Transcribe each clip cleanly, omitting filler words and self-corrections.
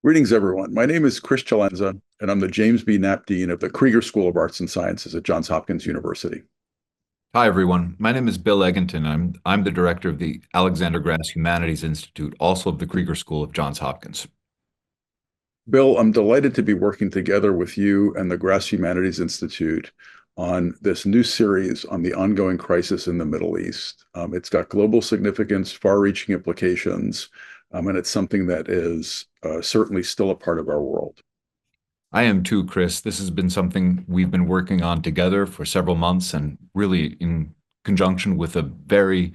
Greetings, everyone. My name is Chris Celenza, and I'm the James B. Knapp Dean of the Krieger School of Arts and Sciences at Johns Hopkins University. Hi, everyone. My name is Bill Egginton. I'm the director of the Alexander Grass Humanities Institute, also of the Krieger School of Johns Hopkins. Bill, I'm delighted to be working together with you and the Grass Humanities Institute on this new series on the ongoing crisis in the Middle East. It's got global significance, far-reaching implications, and it's something that is certainly still a part of our world. I am too, Chris. This has been something we've been working on together for several months and really in conjunction with a very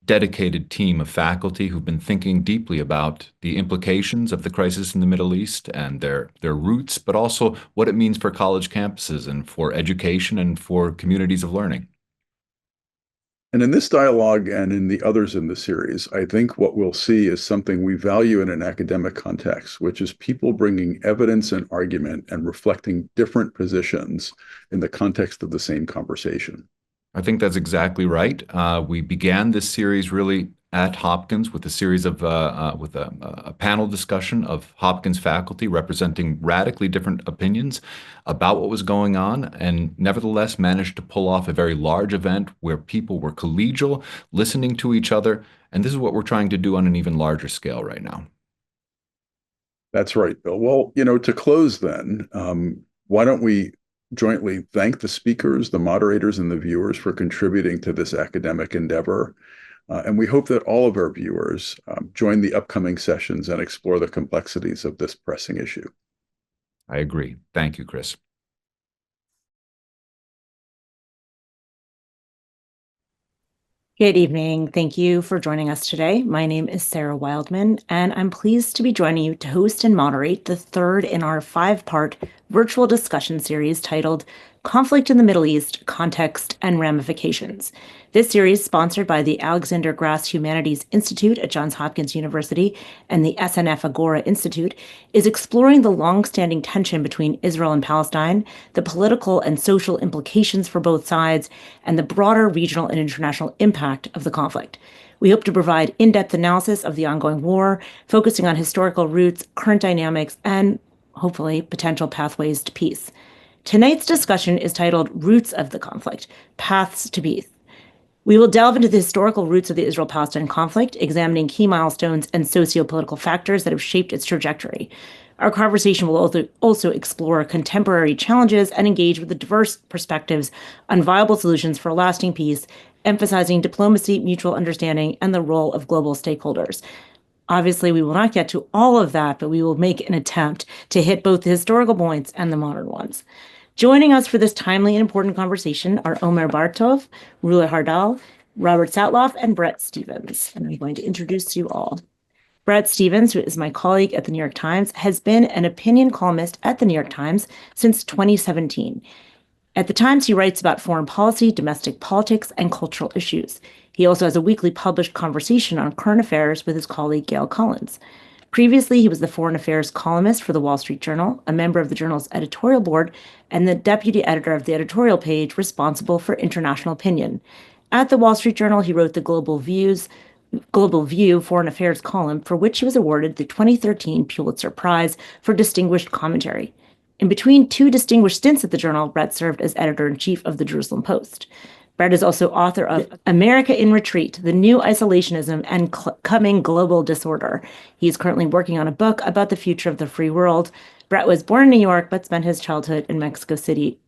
dedicated team of faculty who've been thinking deeply about the implications of the crisis in the Middle East and their roots, but also what it means for college campuses and for education and for communities of learning. And in this dialogue and in the others in the series, I think what we'll see is something we value in an academic context, which is people bringing evidence and argument and reflecting different positions in the context of the same conversation. I think that's exactly right. We began this series really at Hopkins with a series of with a panel discussion of Hopkins faculty representing radically different opinions about what was going on, and nevertheless managed to pull off a very large event where people were collegial, listening to each other, and this is what we're trying to do on an even larger scale right now. That's right, Bill. Well, to close then, why don't we jointly thank the speakers, the moderators, and the viewers for contributing to this academic endeavor. And we hope that all of our viewers join the upcoming sessions and explore the complexities of this pressing issue. I agree. Thank you, Chris. Good evening. Thank you for joining us today. My name is Sarah Wildman, and I'm pleased to be joining you to host and moderate the third in our five-part virtual discussion series titled Conflict in the Middle East, Context and Ramifications. This series, sponsored by the Alexander Grass Humanities Institute at Johns Hopkins University and the SNF Agora Institute, is exploring the long-standing tension between Israel and Palestine, the political and social implications for both sides, and the broader regional and international impact of the conflict. We hope to provide in-depth analysis of the ongoing war, focusing on historical roots, current dynamics, and hopefully potential pathways to peace. Tonight's discussion is titled Roots of the Conflict, Paths to Peace. We will delve into the historical roots of the Israel-Palestine conflict, examining key milestones and socio-political factors that have shaped its trajectory. Our conversation will also explore contemporary challenges and engage with the diverse perspectives on viable solutions for lasting peace, emphasizing diplomacy, mutual understanding, and the role of global stakeholders. Obviously, we will not get to all of that, but we will make an attempt to hit both the historical points and the modern ones. Joining us for this timely and important conversation are Omer Bartov, Rula Hardal, Robert Satloff, and Bret Stephens. And I'm going to introduce you all. Bret Stephens, who is my colleague at the New York Times, has been an opinion columnist at the New York Times since 2017. At the Times, he writes about foreign policy, domestic politics, and cultural issues. He also has a weekly published conversation on current affairs with his colleague Gail Collins. Previously, he was the foreign affairs columnist for the Wall Street Journal, a member of the journal's editorial board, and the deputy editor of the editorial page responsible for international opinion. At the Wall Street Journal, he wrote the Global View Foreign Affairs column, for which he was awarded the 2013 Pulitzer Prize for Distinguished Commentary. In between two distinguished stints at the journal, Bret served as editor-in-chief of the Jerusalem Post. Bret is also author of America in Retreat, The New Isolationism and Coming Global Disorder. He is currently working on a book about the future of the free world. Bret was born in New York, but spent his childhood in Mexico City.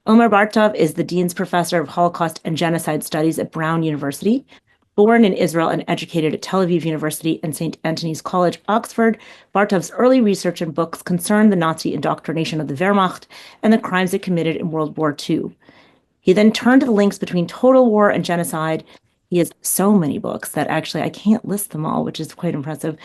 Omer Bartov is the Dean's Professor of Holocaust and Genocide Studies at Brown University. Born in Israel and educated at Tel Aviv University and St. Antony's College, Oxford, Bartov's early research and books concerned the Nazi indoctrination of the Wehrmacht and the crimes it committed in World War II. He then turned to the links between total war and genocide. He has so many books that actually I can't list them all, which is quite impressive,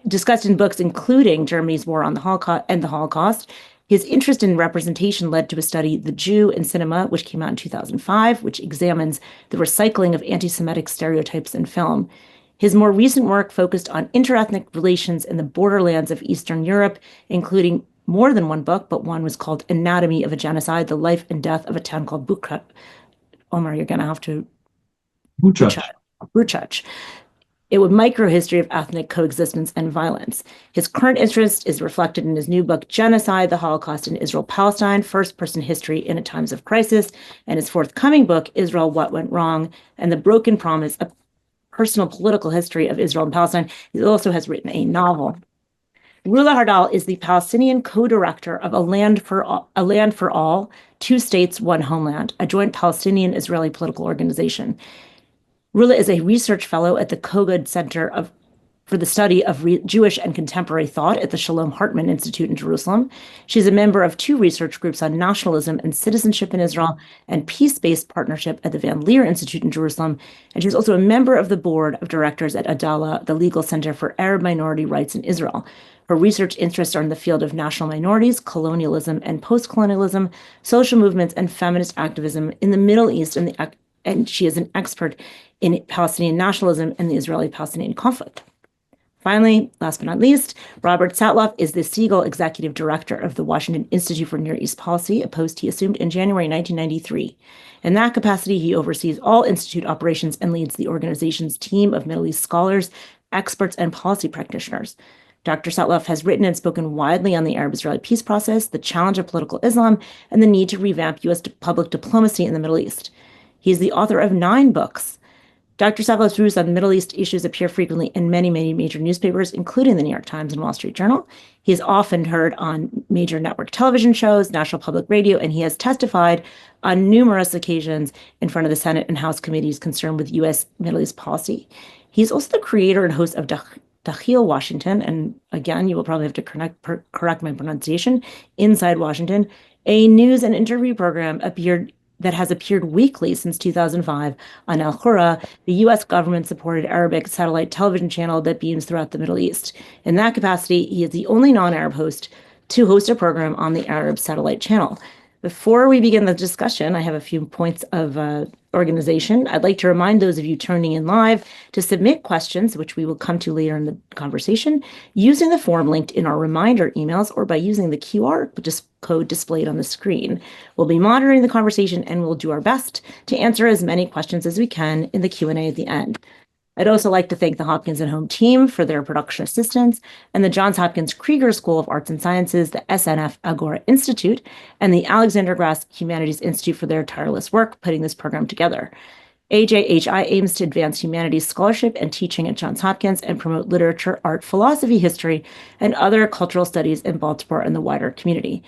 discussed in books including Germany's war on the Holocaust and the Holocaust. His interest in representation led to a study, The Jew in Cinema, which came out in 2005, which examines the recycling of anti-Semitic stereotypes in film. His more recent work focused on interethnic relations in the borderlands of Eastern Europe, including more than one book, but one was called Anatomy of a Genocide, The Life and Death of a Town Called Bucha. Omer, you're going to have to... Buchach. Buchach. a microhistory of ethnic coexistence and violence. His current interest is reflected in his new book, Genocide, the Holocaust in Israel-Palestine, First-Person History in a Times of Crisis, and his forthcoming book, Israel, What Went Wrong, and the Broken Promise, a personal political history of Israel and Palestine. He also has written a novel. Rula Hardal is the Palestinian co-director of A Land for All, Two States, One Homeland, a joint Palestinian-Israeli political organization. Rula is a research fellow at the Kogod Center for the Study of Jewish and Contemporary Thought at the Shalom Hartman Institute in Jerusalem. She's a member of two research groups on nationalism and citizenship in Israel and peace-based partnership at the Van Leer Institute in Jerusalem. And she's also a member of the board of directors at Adala, the Legal Center for Arab Minority Rights in Israel. Her research interests are in the field of national minorities, colonialism and post-colonialism, social movements, and feminist activism in the Middle East, and she is an expert in Palestinian nationalism and the Israeli-Palestinian conflict. Finally, last but not least, Robert Satloff is the Siegel Executive Director of the Washington Institute for Near East Policy, a post he assumed in January 1993. In that capacity, he oversees all institute operations and leads the organization's team of Middle East scholars, experts, and policy practitioners. Dr. Satloff has written and spoken widely on the Arab-Israeli peace process, the challenge of political Islam, and the need to revamp U.S. public diplomacy in the Middle East. He is the author of 9 books. Dr. Satloff's views on Middle East issues appear frequently in many major newspapers, including the New York Times and Wall Street Journal. He is often heard on major network television shows, national public radio, and he has testified on numerous occasions in front of the Senate and House committees concerned with U.S. Middle East policy. He's also the creator and host of Dachil Washington, and again, you will probably have to correct my pronunciation, Inside Washington, a news and interview program that has appeared weekly since 2005 on Al-Khura, the U.S. government-supported Arabic satellite television channel that beams throughout the Middle East. In that capacity, he is the only non-Arab host to host a program on the Arab satellite channel. Before we begin the discussion, I have a few points of organization. I'd like to remind those of you turning in live to submit questions, which we will come to later in the conversation, using the form linked in our reminder emails or by using the QR code displayed on the screen. We'll be monitoring the conversation and we'll do our best to answer as many questions as we can in the Q&A at the end. I'd also like to thank the Hopkins and Home team for their production assistance, and the Johns Hopkins Krieger School of Arts and Sciences, the SNF Agora Institute, and the Alexander Grass Humanities Institute for their tireless work putting this program together. AJHI aims to advance humanities scholarship and teaching at Johns Hopkins and promote literature, art, philosophy, history, and other cultural studies in Baltimore and the wider community.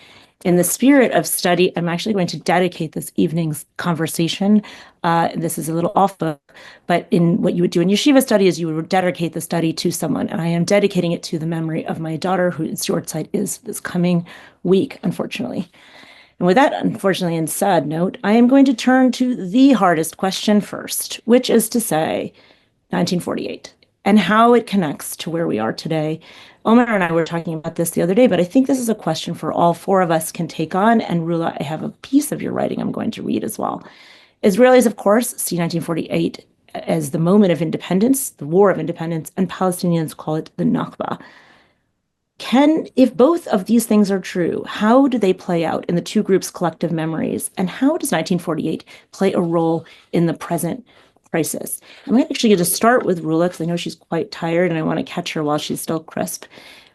In the spirit of study, I'm actually going to dedicate this evening's conversation. This is a little off book, but in what you would do in yeshiva study is you would dedicate the study to someone. And I am dedicating it to the memory of my daughter, whose yahrzeit is this coming week, unfortunately. And with that, unfortunately, and sad note, I am going to turn to the hardest question first, which is to say 1948 and how it connects to where we are today. Omer and I were talking about this the other day, but I think this is a question for all 4 of us can take on. And Rula, I have a piece of your writing I'm going to read as well. Israelis, of course, see 1948 as the moment of independence, the War of Independence, and Palestinians call it the Nakba. If both of these things are true, how do they play out in the two groups' collective memories? And how does 1948 play a role in the present crisis? I'm actually going to start with Rula because I know she's quite tired and I want to catch her while she's still crisp.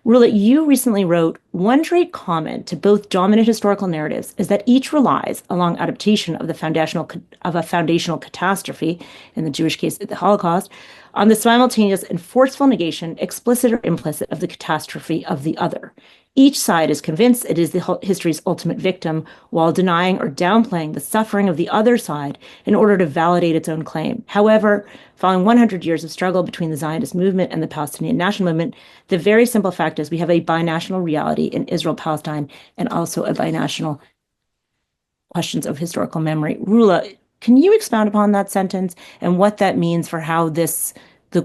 Rula, you recently wrote, one trait common to both dominant historical narratives is that each relies, along adaptation of a foundational catastrophe, in the Jewish case, the Holocaust, on the simultaneous and forceful negation, explicit or implicit, of the catastrophe of the other. Each side is convinced it is the history's ultimate victim, while denying or downplaying the suffering of the other side in order to validate its own claim. However, following 100 years of struggle between the Zionist movement and the Palestinian national movement, the very simple fact is we have a binational reality in Israel-Palestine and also a binational questions of historical memory. Rula, can you expound upon that sentence and what that means for how the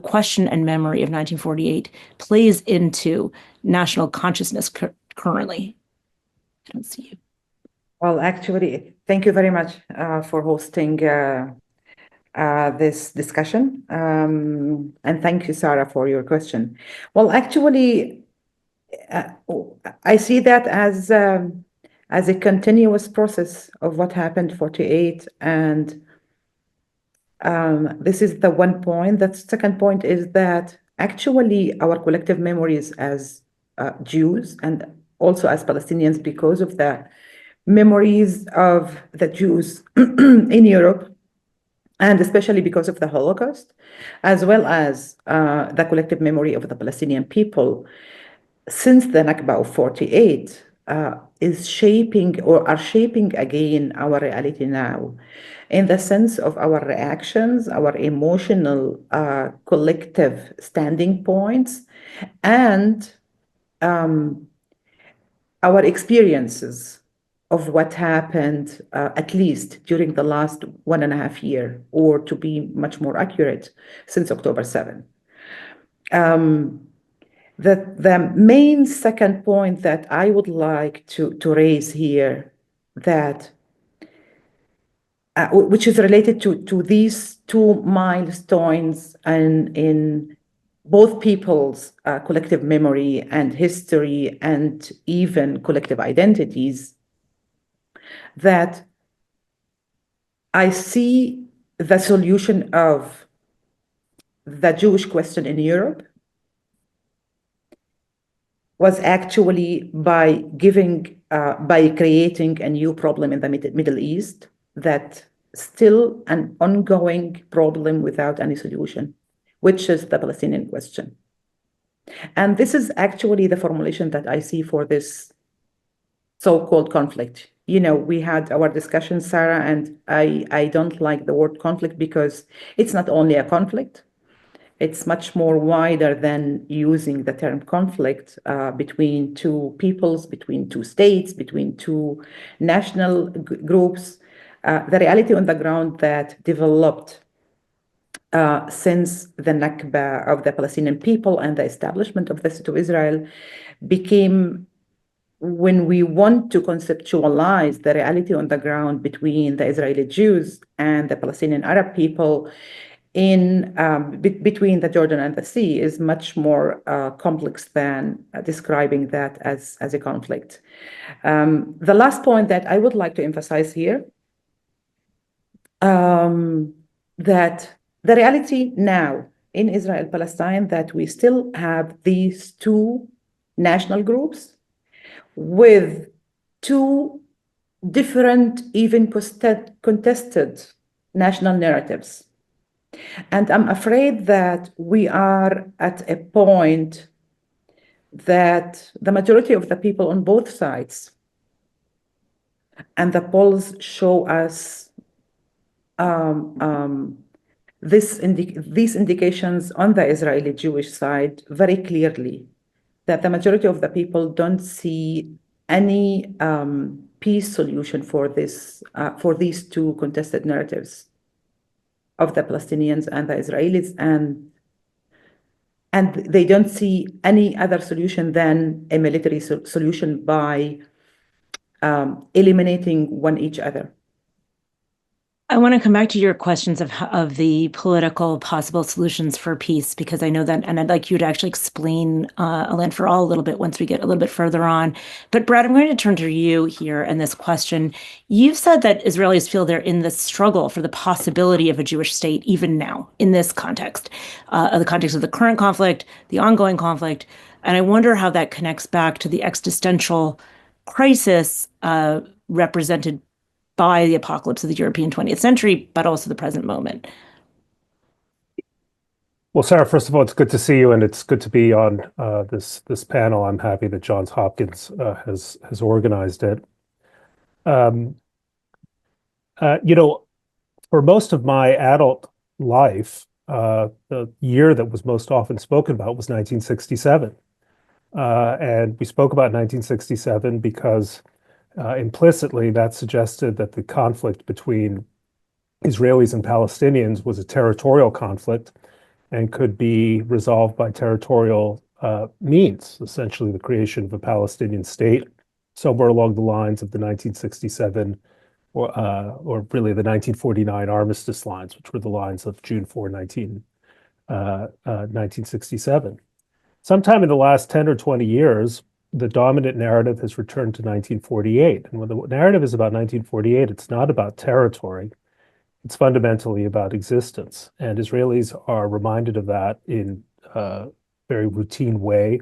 question and memory of 1948 plays into national consciousness currently? I don't see you. Well, actually, thank you very much for hosting this discussion. And thank you, Sarah, for your question. Well, actually, I see that as a continuous process of what happened 48 and This is the one point. The second point is that actually our collective memories as Jews and also as Palestinians, because of the memories of the Jews in Europe, and especially because of the Holocaust, as well as the collective memory of the Palestinian people since the Nakba of 48, is shaping or are shaping again our reality now, in the sense of our reactions, our emotional collective standing points, and our experiences of what happened, at least during the last 1.5 years, or to be much more accurate, since October 7. The main second point that I would like to raise here, that which is related to these two milestones and in both people's collective memory and history and even collective identities, that I see the solution of the Jewish question in Europe was actually by creating a new problem in the Middle East, that still an ongoing problem without any solution, which is the Palestinian question. And this is actually the formulation that I see for this so-called conflict. You know, we had our discussion, Sarah, and I don't like the word conflict because it's not only a conflict. It's much more wider than using the term conflict between two peoples, between two states, between two national groups. The reality on the ground that developed since the Nakba of the Palestinian people and the establishment of the State of Israel became, when we want to conceptualize the reality on the ground between the Israeli Jews and the Palestinian Arab people, between the Jordan and the sea, is much more complex than describing that as a conflict. The last point that I would like to emphasize here, that the reality now in Israel-Palestine, that we still have these two national groups with two different, even contested national narratives. And I'm afraid that we are at a point that the majority of the people on both sides, and the polls show us these indications on the Israeli Jewish side very clearly, that the majority of the people don't see any peace solution for these two contested narratives of the Palestinians and the Israelis, and they don't see any other solution than a military solution by eliminating each other. I want to come back to your questions of the political possible solutions for peace, because I know that, and I'd like you to actually explain a land for all a little bit once we get a little bit further on. But Bret, I'm going to turn to you here and this question. You've said that Israelis feel they're in the struggle for the possibility of a Jewish state even now in this context, the context of the current conflict, the ongoing conflict. And I wonder how that connects back to the existential crisis represented by the apocalypse of the European 20th century, but also the present moment. Well, Sarah, first of all, it's good to see you, and it's good to be on this panel. I'm happy that Johns Hopkins has organized it. You know, for most of my adult life, the year that was most often spoken about was 1967. And we spoke about 1967 because implicitly that suggested that the conflict between Israelis and Palestinians was a territorial conflict and could be resolved by territorial means, essentially the creation of a Palestinian state, somewhere along the lines of the 1967 or really the 1949 armistice lines, which were the lines of June 4, 1967. Sometime in the last 10 or 20 years, the dominant narrative has returned to 1948. And when the narrative is about 1948, it's not about territory. It's fundamentally about existence. And Israelis are reminded of that in a very routine way.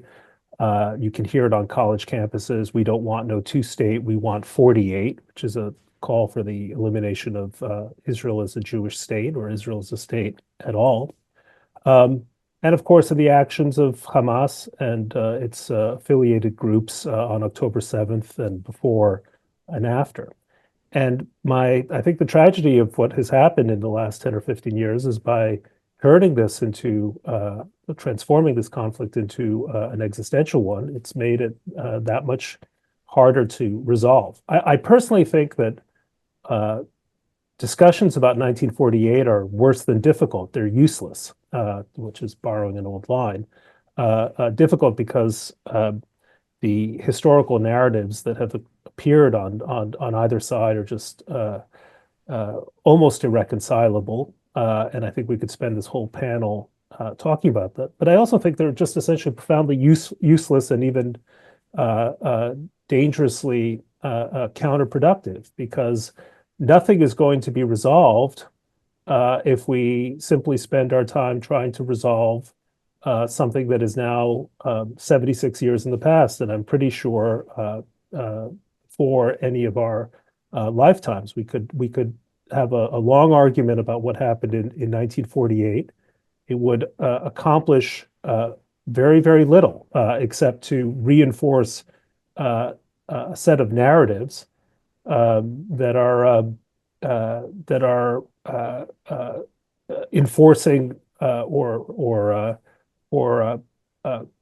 You can hear it on college campuses. We don't want no two-state, we want 48, which is a call for the elimination of Israel as a Jewish state or Israel as a state at all. And of course, of the actions of Hamas and its affiliated groups on October 7th and before and after. And I think the tragedy of what has happened in the last 10 or 15 years is by turning this into, transforming this conflict into an existential one, it's made it that much harder to resolve. I personally think that discussions about 1948 are worse than difficult. They're useless, which is borrowing an old line. Difficult because the historical narratives that have appeared on either side are just almost irreconcilable. And I think we could spend this whole panel talking about that. But I also think they're just essentially profoundly useless and even dangerously counterproductive, because nothing is going to be resolved if we simply spend our time trying to resolve something that is now 76 years in the past. And I'm pretty sure for any of our lifetimes, we could have a long argument about what happened in 1948. It would accomplish very, very little except to reinforce a set of narratives that are enforcing or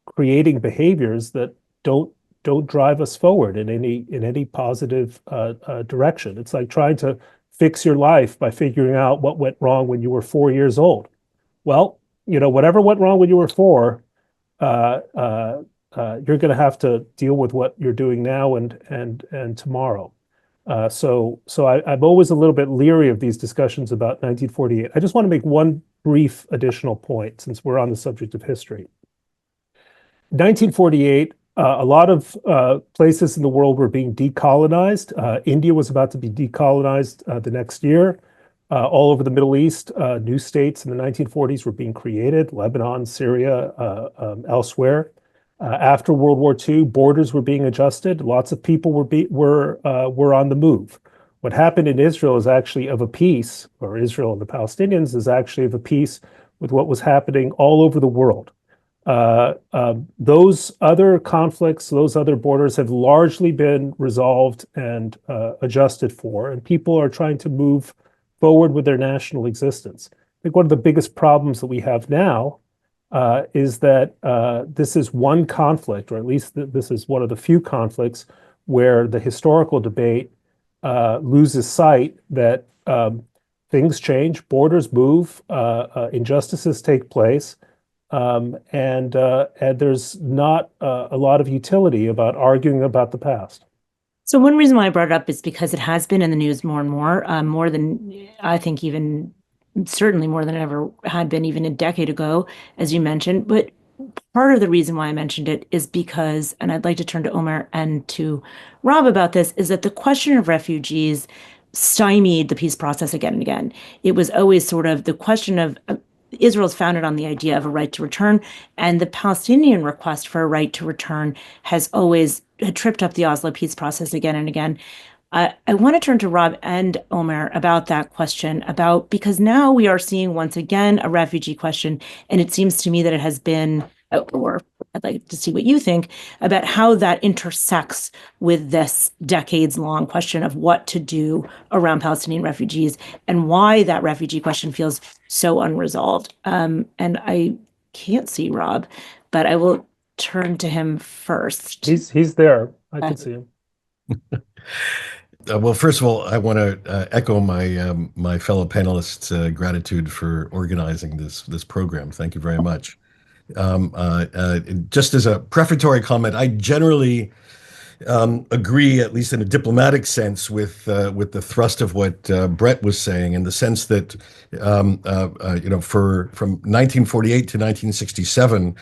creating behaviors that don't drive us forward in any positive direction. It's like trying to fix your life by figuring out what went wrong when you were 4 years old. Well, whatever went wrong when you were 4, you're going to have to deal with what you're doing now and tomorrow. So I'm always a little bit leery of these discussions about 1948. I just want to make one brief additional point, since we're on the subject of history. 1948, a lot of places in the world were being decolonized. India was about to be decolonized the next year. All over the Middle East, new states in the 1940s were being created: Lebanon, Syria, elsewhere. After World War II, borders were being adjusted. Lots of people were on the move. What happened in Israel is actually of a piece, or Israel and the Palestinians is actually of a piece with what was happening all over the world. Those other conflicts, those other borders have largely been resolved and adjusted for, and people are trying to move forward with their national existence. I think one of the biggest problems that we have now is that this is one conflict, or at least this is one of the few conflicts where the historical debate loses sight that things change, borders move, injustices take place, and there's not a lot of utility about arguing about the past. So one reason why I brought it up is because it has been in the news more and more than I think even certainly more than it ever had been even a decade ago, as you mentioned. But part of the reason why I mentioned it is because, and I'd like to turn to Omer and to Rob about this, is that the question of refugees stymied the peace process again and again. It was always sort of the question of Israel's founded on the idea of a right to return, and the Palestinian request for a right to return has always tripped up the Oslo peace process again and again. I want to turn to Rob and Omer about that question, because now we are seeing once again a refugee question, and it seems to me that it has been, or I'd like to see what you think about how that intersects with this decades-long question of what to do around Palestinian refugees and why that refugee question feels so unresolved. And I can't see Rob, but I will turn to him first. He's there. I can see him. Well, first of all, I want to echo my fellow panelists' gratitude for organizing this program. Thank you very much. Just as a prefatory comment, I generally agree, at least in a diplomatic sense, with the thrust of what Bret was saying, in the sense that from 1948 to 1967,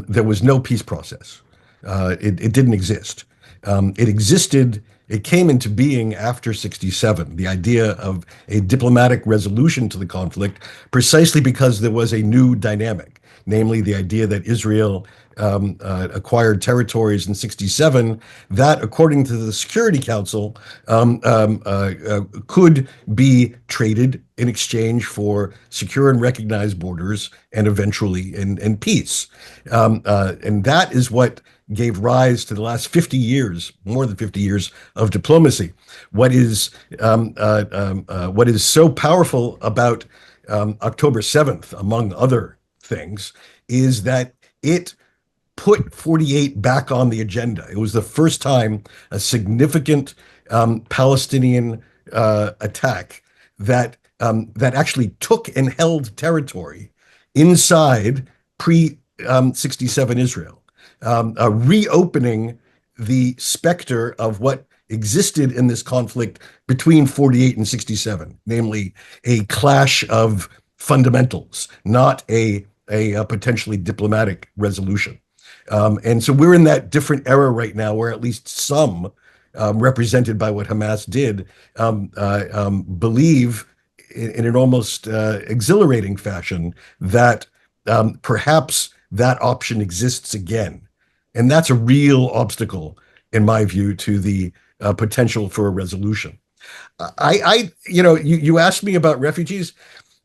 there was no peace process. It didn't exist. It existed It came into being after 67, the idea of a diplomatic resolution to the conflict, precisely because there was a new dynamic, namely the idea that Israel acquired territories in 67 that, according to the Security Council, could be traded in exchange for secure and recognized borders and eventually in peace. And that is what gave rise to the last 50 years, more than 50 years of diplomacy. What is so powerful about October 7th, among other things, is that it put 48 back on the agenda. It was the first time a significant Palestinian attack that actually took and held territory inside pre-67 Israel, reopening the specter of what existed in this conflict between 48 and 67, namely a clash of fundamentals, not a potentially diplomatic resolution. And so we're in that different era right now where at least some, represented by what Hamas did, believe in an almost exhilarating fashion that perhaps that option exists again. And that's a real obstacle, in my view, to the potential for a resolution. You asked me about refugees.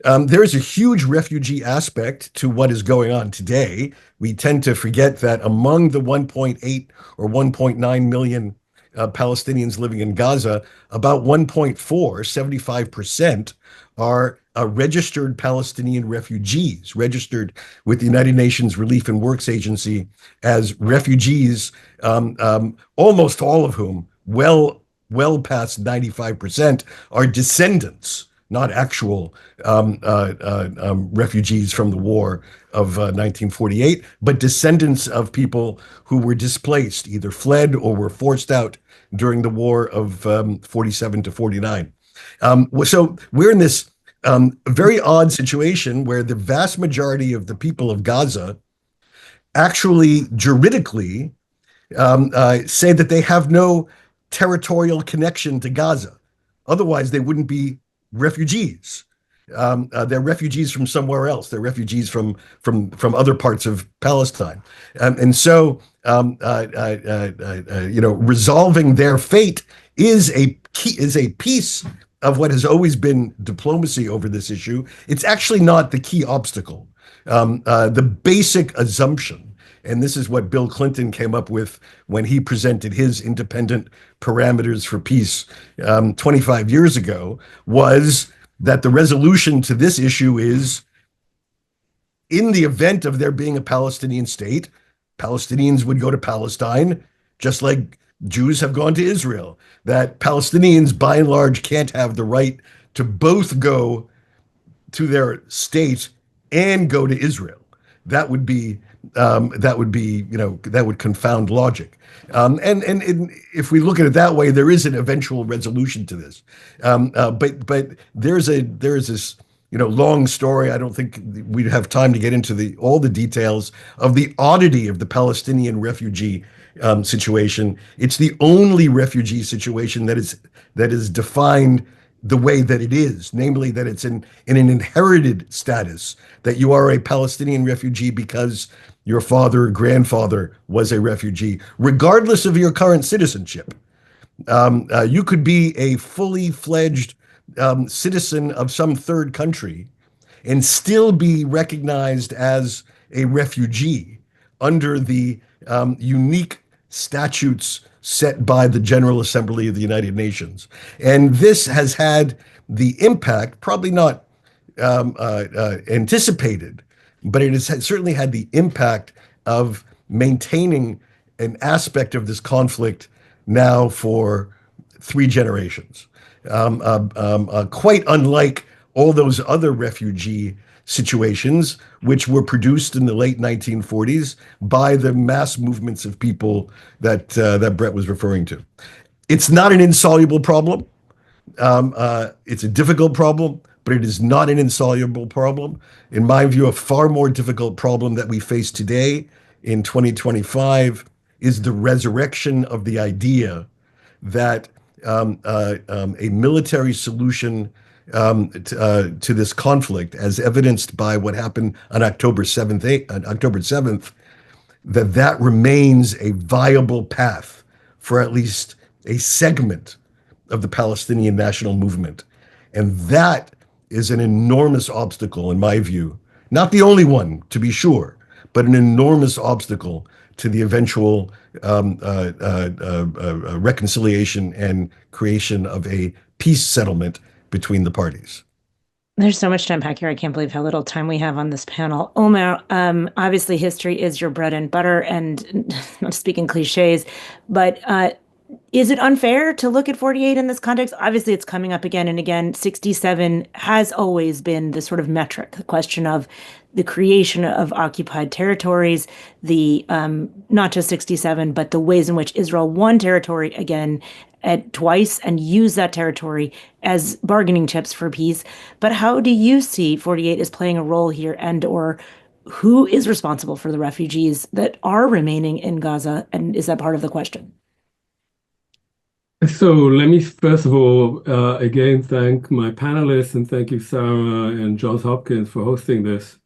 There is a huge refugee aspect to what is going on today. We tend to forget that among the 1.8 or 1.9 million Palestinians living in Gaza, about 1.4, 75%, are registered Palestinian refugees, registered with the United Nations Relief and Works Agency as refugees, almost all of whom, well past 95%, are descendants, not actual refugees from the war of 1948, but descendants of people who were displaced, either fled or were forced out during the war of 47 to 49. So we're in this very odd situation where the vast majority of the people of Gaza actually juridically say that they have no territorial connection to Gaza. Otherwise, they wouldn't be refugees. They're refugees from somewhere else. They're refugees from other parts of Palestine. And so, resolving their fate is a piece of what has always been diplomacy over this issue. It's actually not the key obstacle. The basic assumption, and this is what Bill Clinton came up with when he presented his independent parameters for peace 25 years ago, was that the resolution to this issue is, in the event of there being a Palestinian state, Palestinians would go to Palestine, just like Jews have gone to Israel. That Palestinians, by and large, can't have the right to both go to their state and go to Israel. That would confound logic. And if we look at it that way, there is an eventual resolution to this. But there's this long story. I don't think we'd have time to get into all the details of the oddity of the Palestinian refugee situation. It's the only refugee situation that is defined the way that it is, namely that it's in an inherited status, that you are a Palestinian refugee because your father or grandfather was a refugee, regardless of your current citizenship. You could be a fully fledged citizen of some third country and still be recognized as a refugee under the unique statutes set by the General Assembly of the United Nations. And this has had the impact, probably not anticipated, but it has certainly had the impact of maintaining an aspect of this conflict now for 3 generations. Quite unlike all those other refugee situations, which were produced in the late 1940s by the mass movements of people that Bret was referring to. It's not an insoluble problem. It's a difficult problem, but it is not an insoluble problem. In my view, a far more difficult problem that we face today in 2025 is the resurrection of the idea that a military solution to this conflict, as evidenced by what happened on October 7th, that remains a viable path for at least a segment of the Palestinian national movement. And that is an enormous obstacle, in my view. Not the only one, to be sure, but an enormous obstacle to the eventual reconciliation and creation of a peace settlement between the parties. There's so much to unpack here. I can't believe how little time we have on this panel. Omer, obviously history is your bread and butter, and not speaking cliches, but is it unfair to look at 48 in this context? Obviously, it's coming up again and again. 67 has always been the sort of metric, the question of the creation of occupied territories, the not just 67, but the ways in which Israel won territory again twice and used that territory as bargaining chips for peace. But how do you see 48 as playing a role here, and or who is responsible for the refugees that are remaining in Gaza? And is that part of the question? So let me first of all, again, thank my panelists and thank you, Sarah and Johns Hopkins, for hosting this.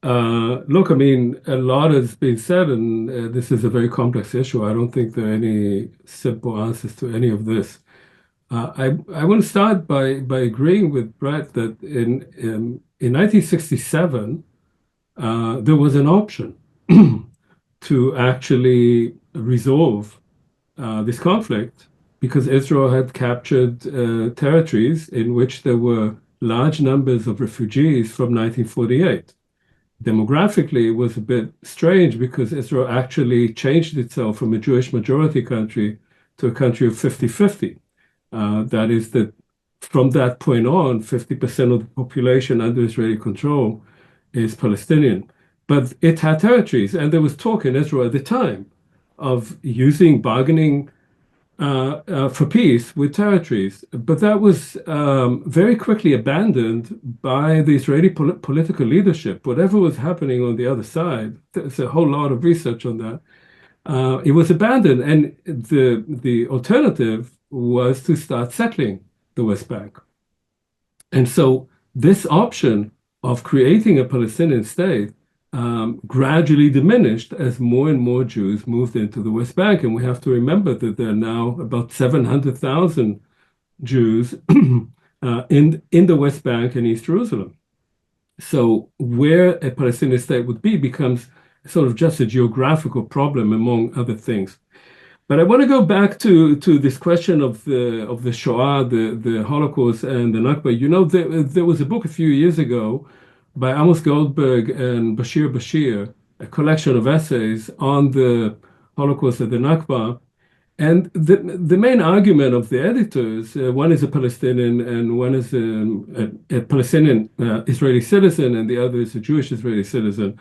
Look, I mean, a lot has been said, and this is a very complex issue. I don't think there are any simple answers to any of this. I want to start by agreeing with Bret that in 1967, there was an option to actually resolve this conflict, because Israel had captured territories in which there were large numbers of refugees from 1948. Demographically, it was a bit strange because Israel actually changed itself from a Jewish majority country to a country of 50-50. That is that from that point on, 50% of the population under Israeli control is Palestinian. But it had territories, and there was talk in Israel at the time of using bargaining for peace with territories. But that was very quickly abandoned by the Israeli political leadership. Whatever was happening on the other side, there's a whole lot of research on that. It was abandoned, and the alternative was to start settling the West Bank. And so this option of creating a Palestinian state gradually diminished as more and more Jews moved into the West Bank. And we have to remember that there are now about 700,000 Jews in the West Bank and East Jerusalem. So where a Palestinian state would be becomes sort of just a geographical problem, among other things. But I want to go back to this question of the Shoah, the Holocaust, and the Nakba. You know, there was a book a few years ago by Amos Goldberg and Bashir, a collection of essays on the Holocaust and the Nakba. And the main argument of the editors, one is a Palestinian and one is a Palestinian Israeli citizen, and the other is a Jewish Israeli citizen.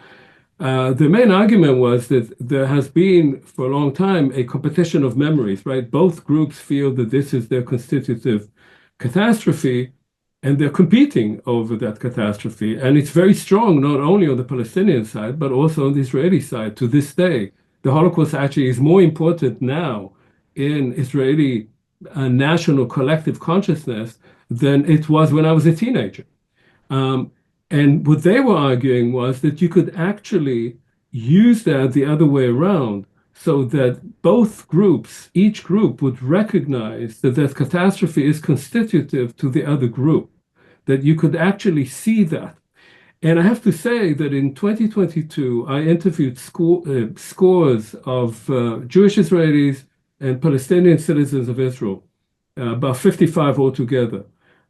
The main argument was that there has been for a long time a competition of memories, right? Both groups feel that this is their constitutive catastrophe, and they're competing over that catastrophe. And it's very strong, not only on the Palestinian side, but also on the Israeli side to this day. The Holocaust actually is more important now in Israeli national collective consciousness than it was when I was a teenager. And what they were arguing was that you could actually use that the other way around, so that both groups, each group would recognize that that catastrophe is constitutive to the other group, that you could actually see that. And I have to say that in 2022, I interviewed scores of Jewish Israelis and Palestinian citizens of Israel, about 55 altogether.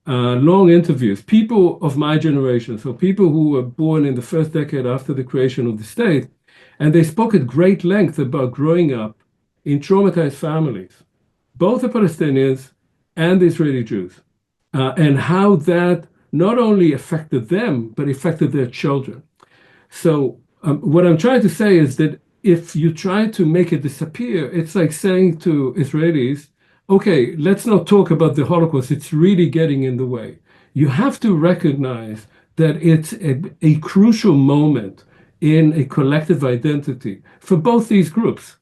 Long interviews, people of my generation, so people who were born in the first decade after the creation of the state, and they spoke at great length about growing up in traumatized families, both the Palestinians and the Israeli Jews, and how that not only affected them, but affected their children. So what I'm trying to say is that if you try to make it disappear, it's like saying to Israelis, okay, let's not talk about the Holocaust. It's really getting in the way. You have to recognize that it's a crucial moment in a collective identity for both these groups.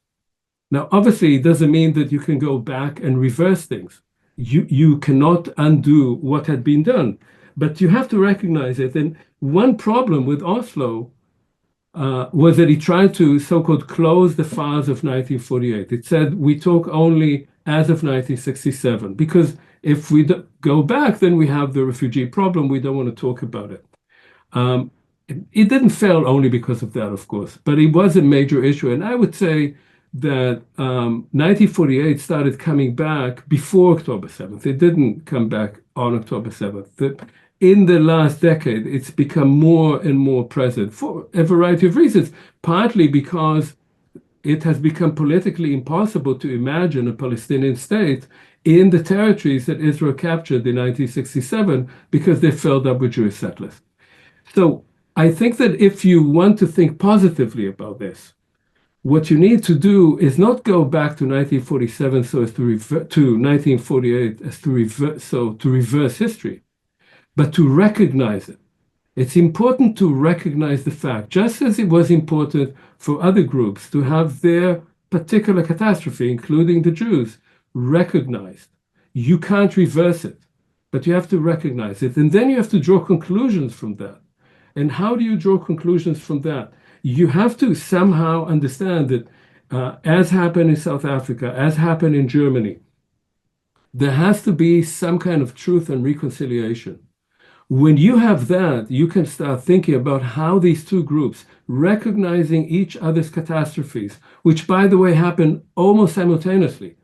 Now, obviously, it doesn't mean that you can go back and reverse things. You cannot undo what had been done, but you have to recognize it. And one problem with Oslo was that he tried to so-called close the files of 1948. It said we talk only as of 1967, because if we go back, then we have the refugee problem. We don't want to talk about it. It didn't fail only because of that, of course, but it was a major issue. And I would say that 1948 started coming back before October 7th. It didn't come back on October 7th. In the last decade, it's become more and more present for a variety of reasons, partly because it has become politically impossible to imagine a Palestinian state in the territories that Israel captured in 1967 because they filled up with Jewish settlers. So I think that if you want to think positively about this, what you need to do is not go back to 1947 so as to revert to 1948 as to reverse history, but to recognize it. It's important to recognize the fact, just as it was important for other groups to have their particular catastrophe, including the Jews, recognized. You can't reverse it, but you have to recognize it. And then you have to draw conclusions from that. And how do you draw conclusions from that? You have to somehow understand that, as happened in South Africa, as happened in Germany, there has to be some kind of truth and reconciliation. When you have that, you can start thinking about how these two groups, recognizing each other's catastrophes, which, by the way, happen almost simultaneously.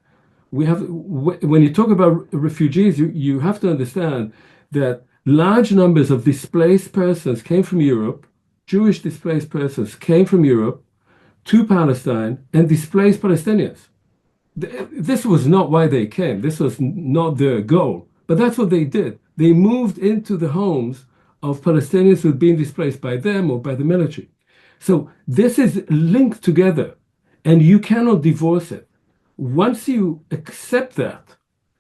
When you talk about refugees, you have to understand that large numbers of displaced persons came from Europe, Jewish displaced persons came from Europe to Palestine and displaced Palestinians. This was not why they came. This was not their goal, but that's what they did. They moved into the homes of Palestinians who had been displaced by them or by the military. So this is linked together, and you cannot divorce it. Once you accept that,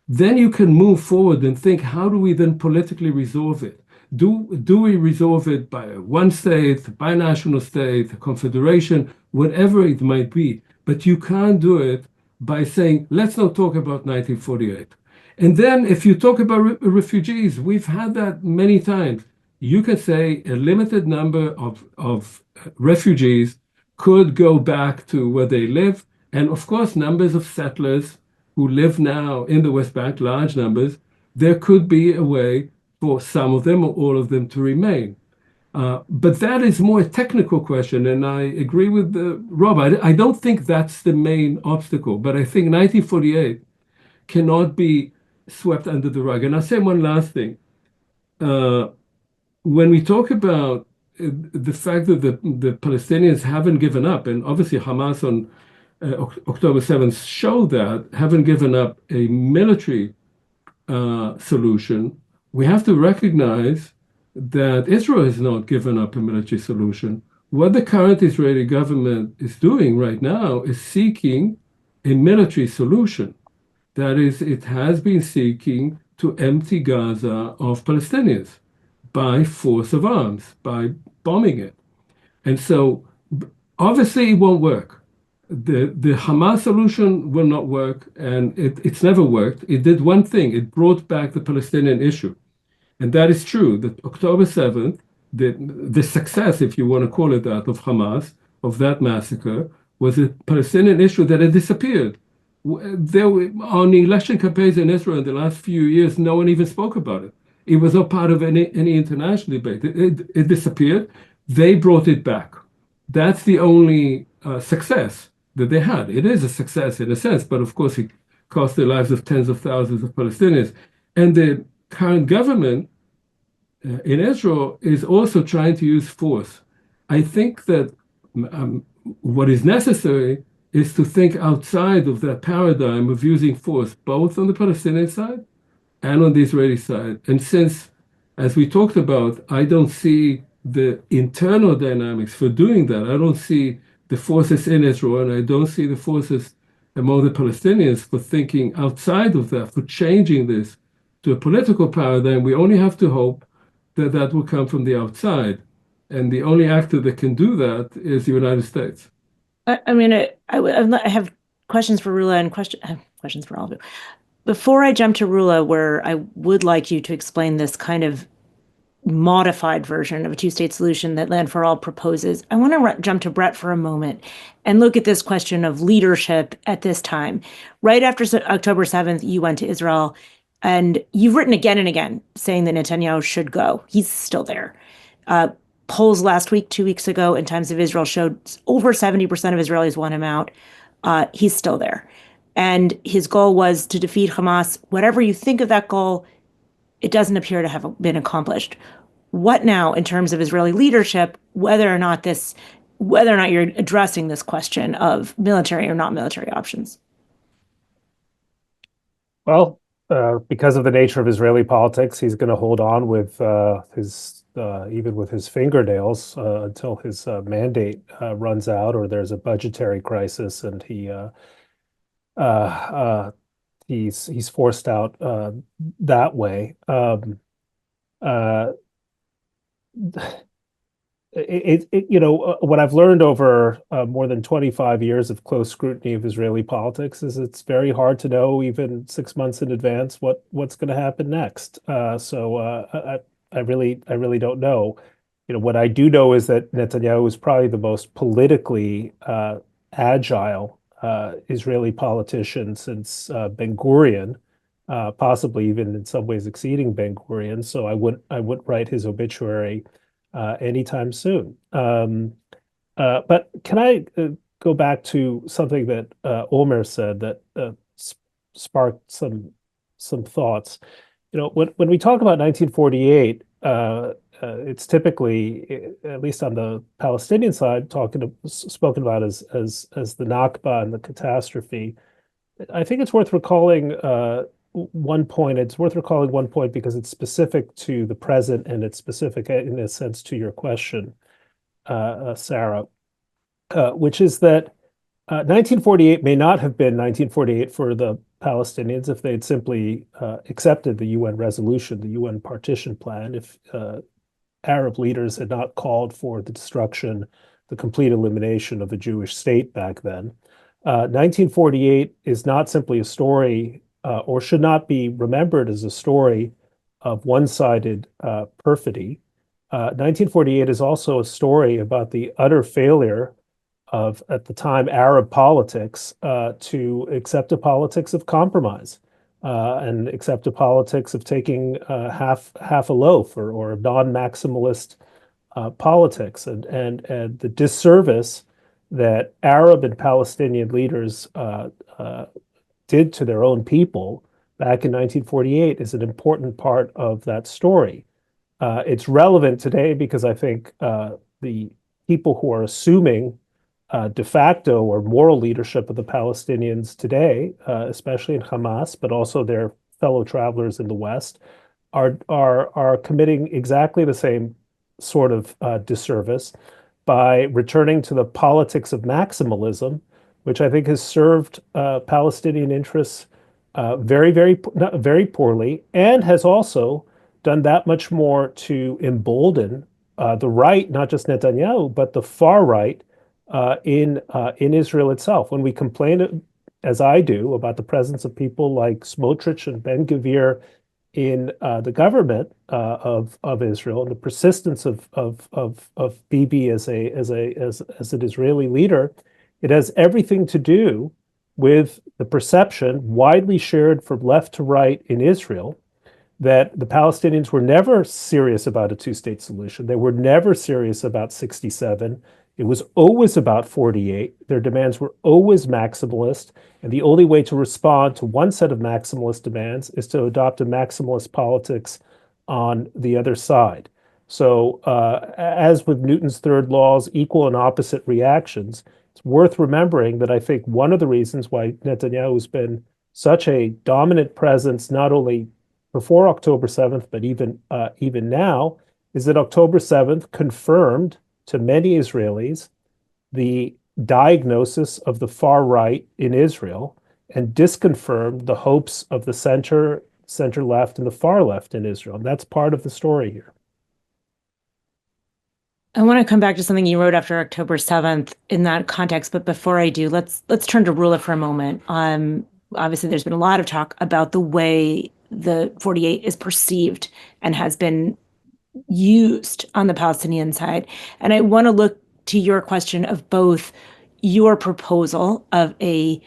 then you can move forward and think, how do we then politically resolve it? Do we resolve it by a one state, binational state, a confederation, whatever it might be? But you can't do it by saying, let's not talk about 1948. And then if you talk about refugees, we've had that many times. You can say a limited number of refugees could go back to where they live. And of course, numbers of settlers who live now in the West Bank, large numbers, there could be a way for some of them or all of them to remain. But that is more a technical question, and I agree with Rob. I don't think that's the main obstacle, but I think 1948 cannot be swept under the rug. And I'll say one last thing. When we talk about the fact that the Palestinians haven't given up, and obviously Hamas on October 7th showed that, haven't given up a military solution, we have to recognize that Israel has not given up a military solution. What the current Israeli government is doing right now is seeking a military solution. That is, it has been seeking to empty Gaza of Palestinians by force of arms, by bombing it. And so obviously it won't work. The Hamas solution will not work, and it's never worked. It did one thing. It brought back the Palestinian issue. And that is true, that October 7th, the success, if you want to call it that, of Hamas, of that massacre, was a Palestinian issue that had disappeared. On election campaigns in Israel in the last few years, no one even spoke about it. It was not part of any international debate. It disappeared. They brought it back. That's the only success that they had. It is a success in a sense, but of course it cost the lives of tens of thousands of Palestinians. And the current government in Israel is also trying to use force. I think that what is necessary is to think outside of that paradigm of using force, both on the Palestinian side and on the Israeli side. And since, as we talked about, I don't see the internal dynamics for doing that, I don't see the forces in Israel, and I don't see the forces among the Palestinians for thinking outside of that, for changing this to a political paradigm. We only have to hope that that will come from the outside. And the only actor that can do that is the United States. I mean, I have questions for Rula and questions for all of you. Before I jump to Rula, where I would like you to explain this kind of modified version of a two-state solution that Land for All proposes, I want to jump to Bret for a moment and look at this question of leadership at this time. Right after October 7th, you went to Israel, and you've written again and again saying that Netanyahu should go. He's still there. Polls last week, 2 weeks ago, in Times of Israel showed over 70% of Israelis want him out. He's still there. And his goal was to defeat Hamas. Whatever you think of that goal, it doesn't appear to have been accomplished. What now in terms of Israeli leadership, whether or not you're addressing this question of military or not military options? Well, because of the nature of Israeli politics, he's going to hold on with even with his fingernails until his mandate runs out, or there's a budgetary crisis and he's forced out that way. What I've learned over more than 25 years of close scrutiny of Israeli politics is it's very hard to know, even 6 months in advance, what's going to happen next. I really don't know. What I do know is that Netanyahu is probably the most politically agile Israeli politician since Ben-Gurion, possibly even in some ways exceeding Ben-Gurion. So I wouldn't write his obituary anytime soon. But can I go back to something that Omer said that sparked some thoughts? When we talk about 1948, it's typically, at least on the Palestinian side, spoken about as the Nakba and the catastrophe. I think it's worth recalling one point. It's worth recalling one point because it's specific to the present and it's specific, in a sense, to your question, Sarah, which is that 1948 may not have been 1948 for the Palestinians if they'd simply accepted the UN resolution, the UN partition plan, if Arab leaders had not called for the destruction, the complete elimination of the Jewish state back then. 1948 is not simply a story, or should not be remembered as a story of one-sided perfidy. 1948 is also a story about the utter failure of, at the time, Arab politics to accept a politics of compromise and accept a politics of taking half a loaf or non-maximalist politics, and the disservice that Arab and Palestinian leaders did to their own people back in 1948 is an important part of that story. It's relevant today because I think the people who are assuming de facto or moral leadership of the Palestinians today, especially in Hamas, but also their fellow travelers in the West, are committing exactly the same sort of disservice by returning to the politics of maximalism, which I think has served Palestinian interests very poorly, and has also done that much more to embolden the right, not just Netanyahu, but the far right in Israel itself. When we complain, as I do, about the presence of people like Smotrich and Ben-Gvir in the government of Israel, and the persistence of Bibi as an Israeli leader, it has everything to do with the perception, widely shared from left to right in Israel, that the Palestinians were never serious about a two-state solution. They were never serious about 67. It was always about 48. Their demands were always maximalist. And the only way to respond to one set of maximalist demands is to adopt a maximalist politics on the other side. So as with Newton's third laws, equal and opposite reactions, it's worth remembering that I think one of the reasons why Netanyahu has been such a dominant presence, not only before October 7th, but even now, is that October 7th confirmed to many Israelis the diagnosis of the far right in Israel and disconfirmed the hopes of the center left, and the far left in Israel. And that's part of the story here. I want to come back to something you wrote after October 7th in that context, but before I do, let's turn to Rula for a moment. Obviously, there's been a lot of talk about the way the 48 is perceived and has been used on the Palestinian side. And I want to look to your question of both your proposal of a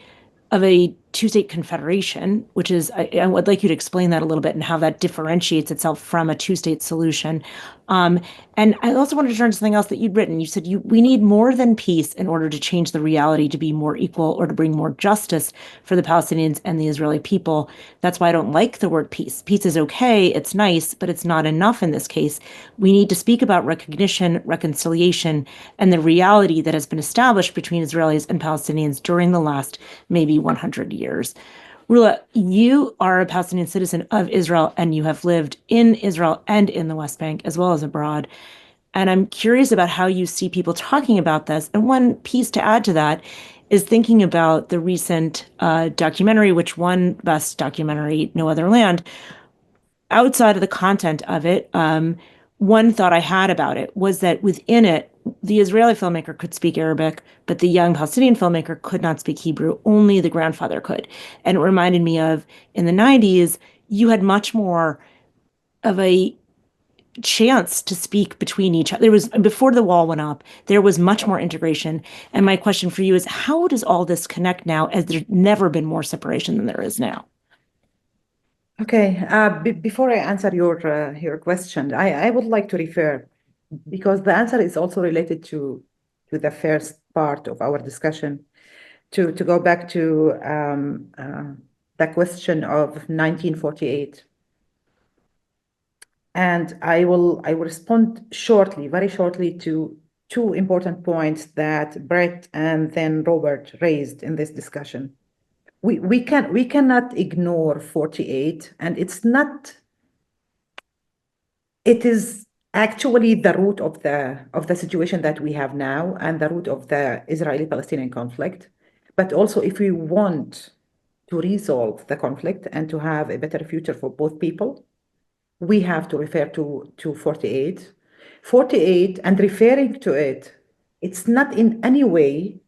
two-state confederation, which is, I would like you to explain that a little bit and how that differentiates itself from a two-state solution. And I also wanted to turn to something else that you'd written. You said we need more than peace in order to change the reality to be more equal or to bring more justice for the Palestinians and the Israeli people. That's why I don't like the word peace. Peace is okay, it's nice, but it's not enough in this case. We need to speak about recognition, reconciliation, and the reality that has been established between Israelis and Palestinians during the last maybe 100 years. Rula, you are a Palestinian citizen of Israel, and you have lived in Israel and in the West Bank, as well as abroad. And I'm curious about how you see people talking about this. And one piece to add to that is thinking about the recent documentary, which won Best Documentary, No Other Land. Outside of the content of it, one thought I had about it was that within it, the Israeli filmmaker could speak Arabic, but the young Palestinian filmmaker could not speak Hebrew. Only the grandfather could. And it reminded me of, in the 90s, you had much more of a chance to speak between each other. There was, before the wall went up, there was much more integration. And my question for you is, how does all this connect now, as there's never been more separation than there is now? Okay, before I answer your question, I would like to refer, because the answer is also related to the first part of our discussion, to go back to the question of 1948. And I will respond shortly, very shortly, to two important points that Bret and then Robert raised in this discussion. We cannot ignore 48, and it is actually the root of the situation that we have now and the root of the Israeli-Palestinian conflict. But also, if we want to resolve the conflict and to have a better future for both people, we have to refer to 48. 48, and referring to it, it's not in any way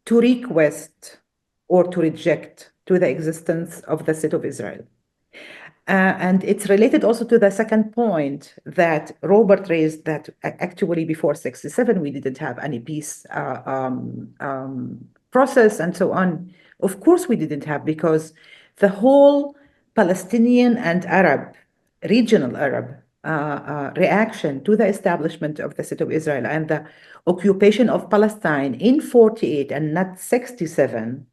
to request or to reject to the existence of the state of Israel. And it's related also to the second point that Robert raised, that actually before 67, we didn't have any peace process and so on. Of course we didn't have, because the whole Palestinian and Arab, regional Arab reaction to the establishment of the state of Israel and the occupation of Palestine in 48 and not 67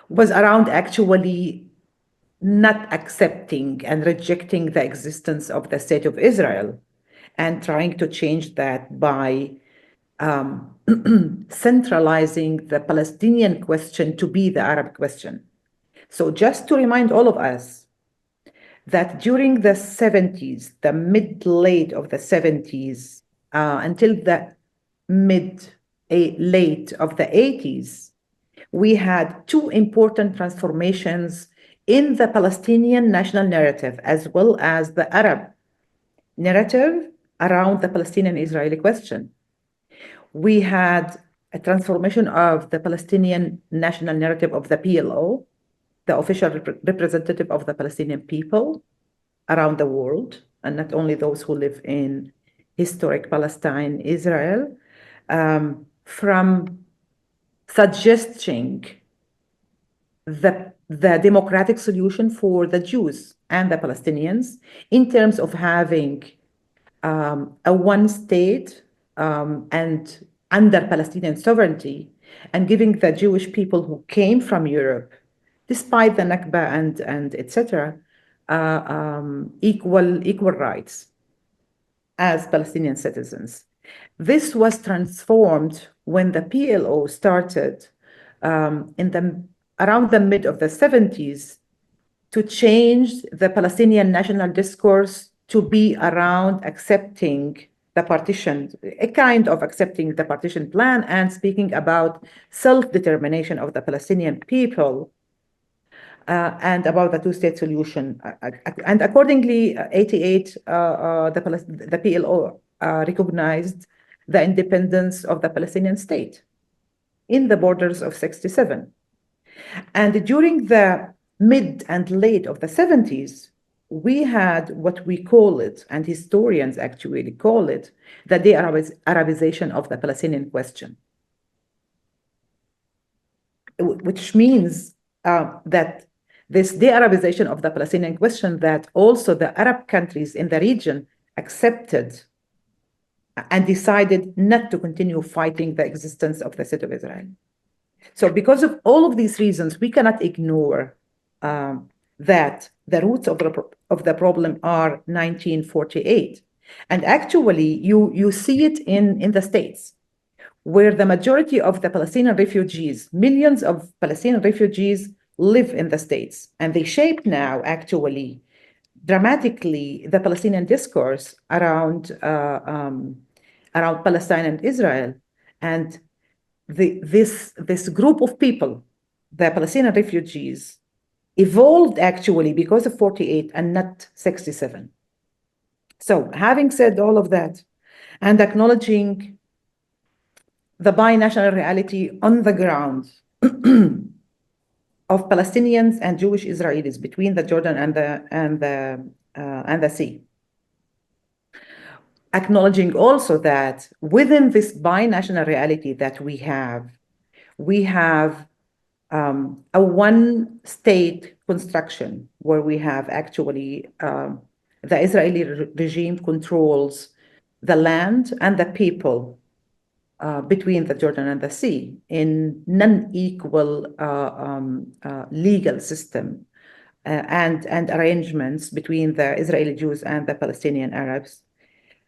was around actually not accepting and rejecting the existence of the state of Israel and trying to change that by centralizing the Palestinian question to be the Arab question. So just to remind all of us that during the 70s, the mid-late of the 70s, until the mid-late of the 80s, we had two important transformations in the Palestinian national narrative, as well as the Arab narrative around the Palestinian-Israeli question. We had a transformation of the Palestinian national narrative of the PLO, the official representative of the Palestinian people around the world, and not only those who live in historic Palestine, Israel, from suggesting the democratic solution for the Jews and the Palestinians in terms of having a one state and under Palestinian sovereignty, and giving the Jewish people who came from Europe, despite the Nakba and etc., equal rights as Palestinian citizens. This was transformed when the PLO started around the mid of the 70s to change the Palestinian national discourse to be around accepting the partition, a kind of accepting the partition plan and speaking about self-determination of the Palestinian people and about the two-state solution. And accordingly, 88, the PLO recognized the independence of the Palestinian state in the borders of 67. And during the mid and late of the 70s, we had what we call it, and historians actually call it, the de-Arabization of the Palestinian question, which means that this de-Arabization of the Palestinian question, that also the Arab countries in the region accepted and decided not to continue fighting the existence of the state of Israel. So because of all of these reasons, we cannot ignore that the roots of the problem are 1948. And actually, you see it in the States, where the majority of the Palestinian refugees, millions of Palestinian refugees, live in the States. And they shape now, actually, dramatically, the Palestinian discourse around Palestine and Israel. And this group of people, the Palestinian refugees, evolved actually because of 48 and not 67. So having said all of that, and acknowledging the binational reality on the ground of Palestinians and Jewish Israelis between the Jordan and the sea, acknowledging also that within this binational reality that we have a one-state construction where we have actually the Israeli regime controls the land and the people between the Jordan and the sea in non-equal legal system and arrangements between the Israeli Jews and the Palestinian Arabs.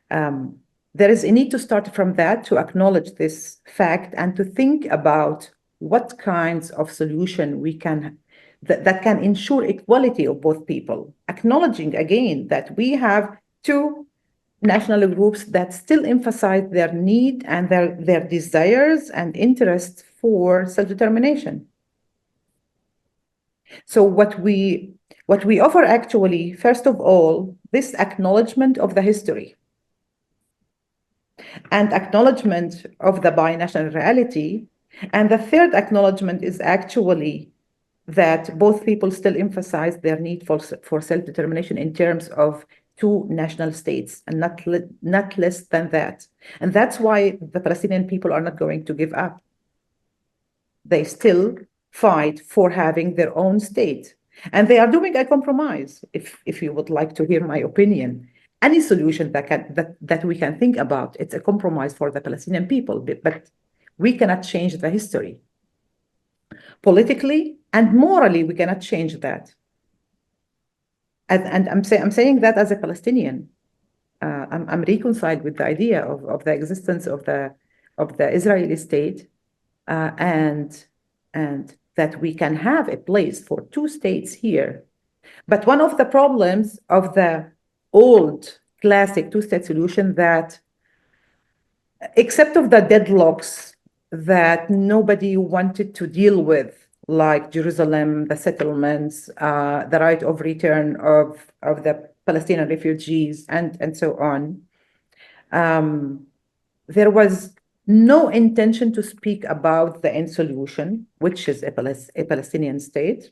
There is a need to start from that, to acknowledge this fact and to think about what kinds of solution we can that can ensure equality of both people, acknowledging again that we have two national groups that still emphasize their need and their desires and interests for self-determination. So what we offer actually, first of all, this acknowledgement of the history and acknowledgement of the binational reality. And the third acknowledgement is actually that both people still emphasize their need for self-determination in terms of two national states and not less than that. And that's why the Palestinian people are not going to give up. They still fight for having their own state. And they are doing a compromise, if you would like to hear my opinion. Any solution that we can think about, it's a compromise for the Palestinian people, but we cannot change the history. Politically and morally, we cannot change that. And I'm saying that as a Palestinian. I'm reconciled with the idea of the existence of the Israeli state, and that we can have a place for two states here. But one of the problems of the old classic two-state solution, that except of the deadlocks that nobody wanted to deal with, like Jerusalem, the settlements, the right of return of the Palestinian refugees, and so on, there was no intention to speak about the end solution, which is a Palestinian state,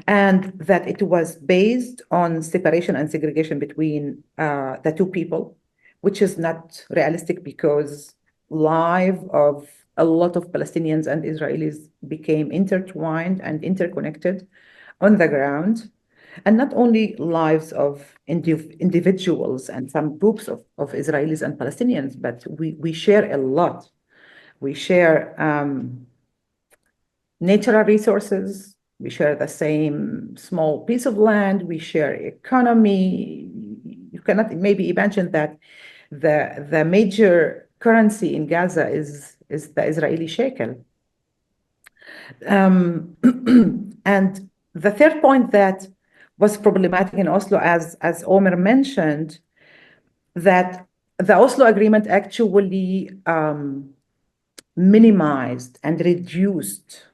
and that it was based on separation and segregation between the two people, which is not realistic because lives of a lot of Palestinians and Israelis became intertwined and interconnected on the ground. And not only lives of individuals and some groups of Israelis and Palestinians, but we share a lot. We share natural resources. We share the same small piece of land. We share economy. You cannot maybe imagine that the major currency in Gaza is the Israeli shekel. And the third point that was problematic in Oslo, as Omer mentioned, that the Oslo Agreement actually minimized and reduced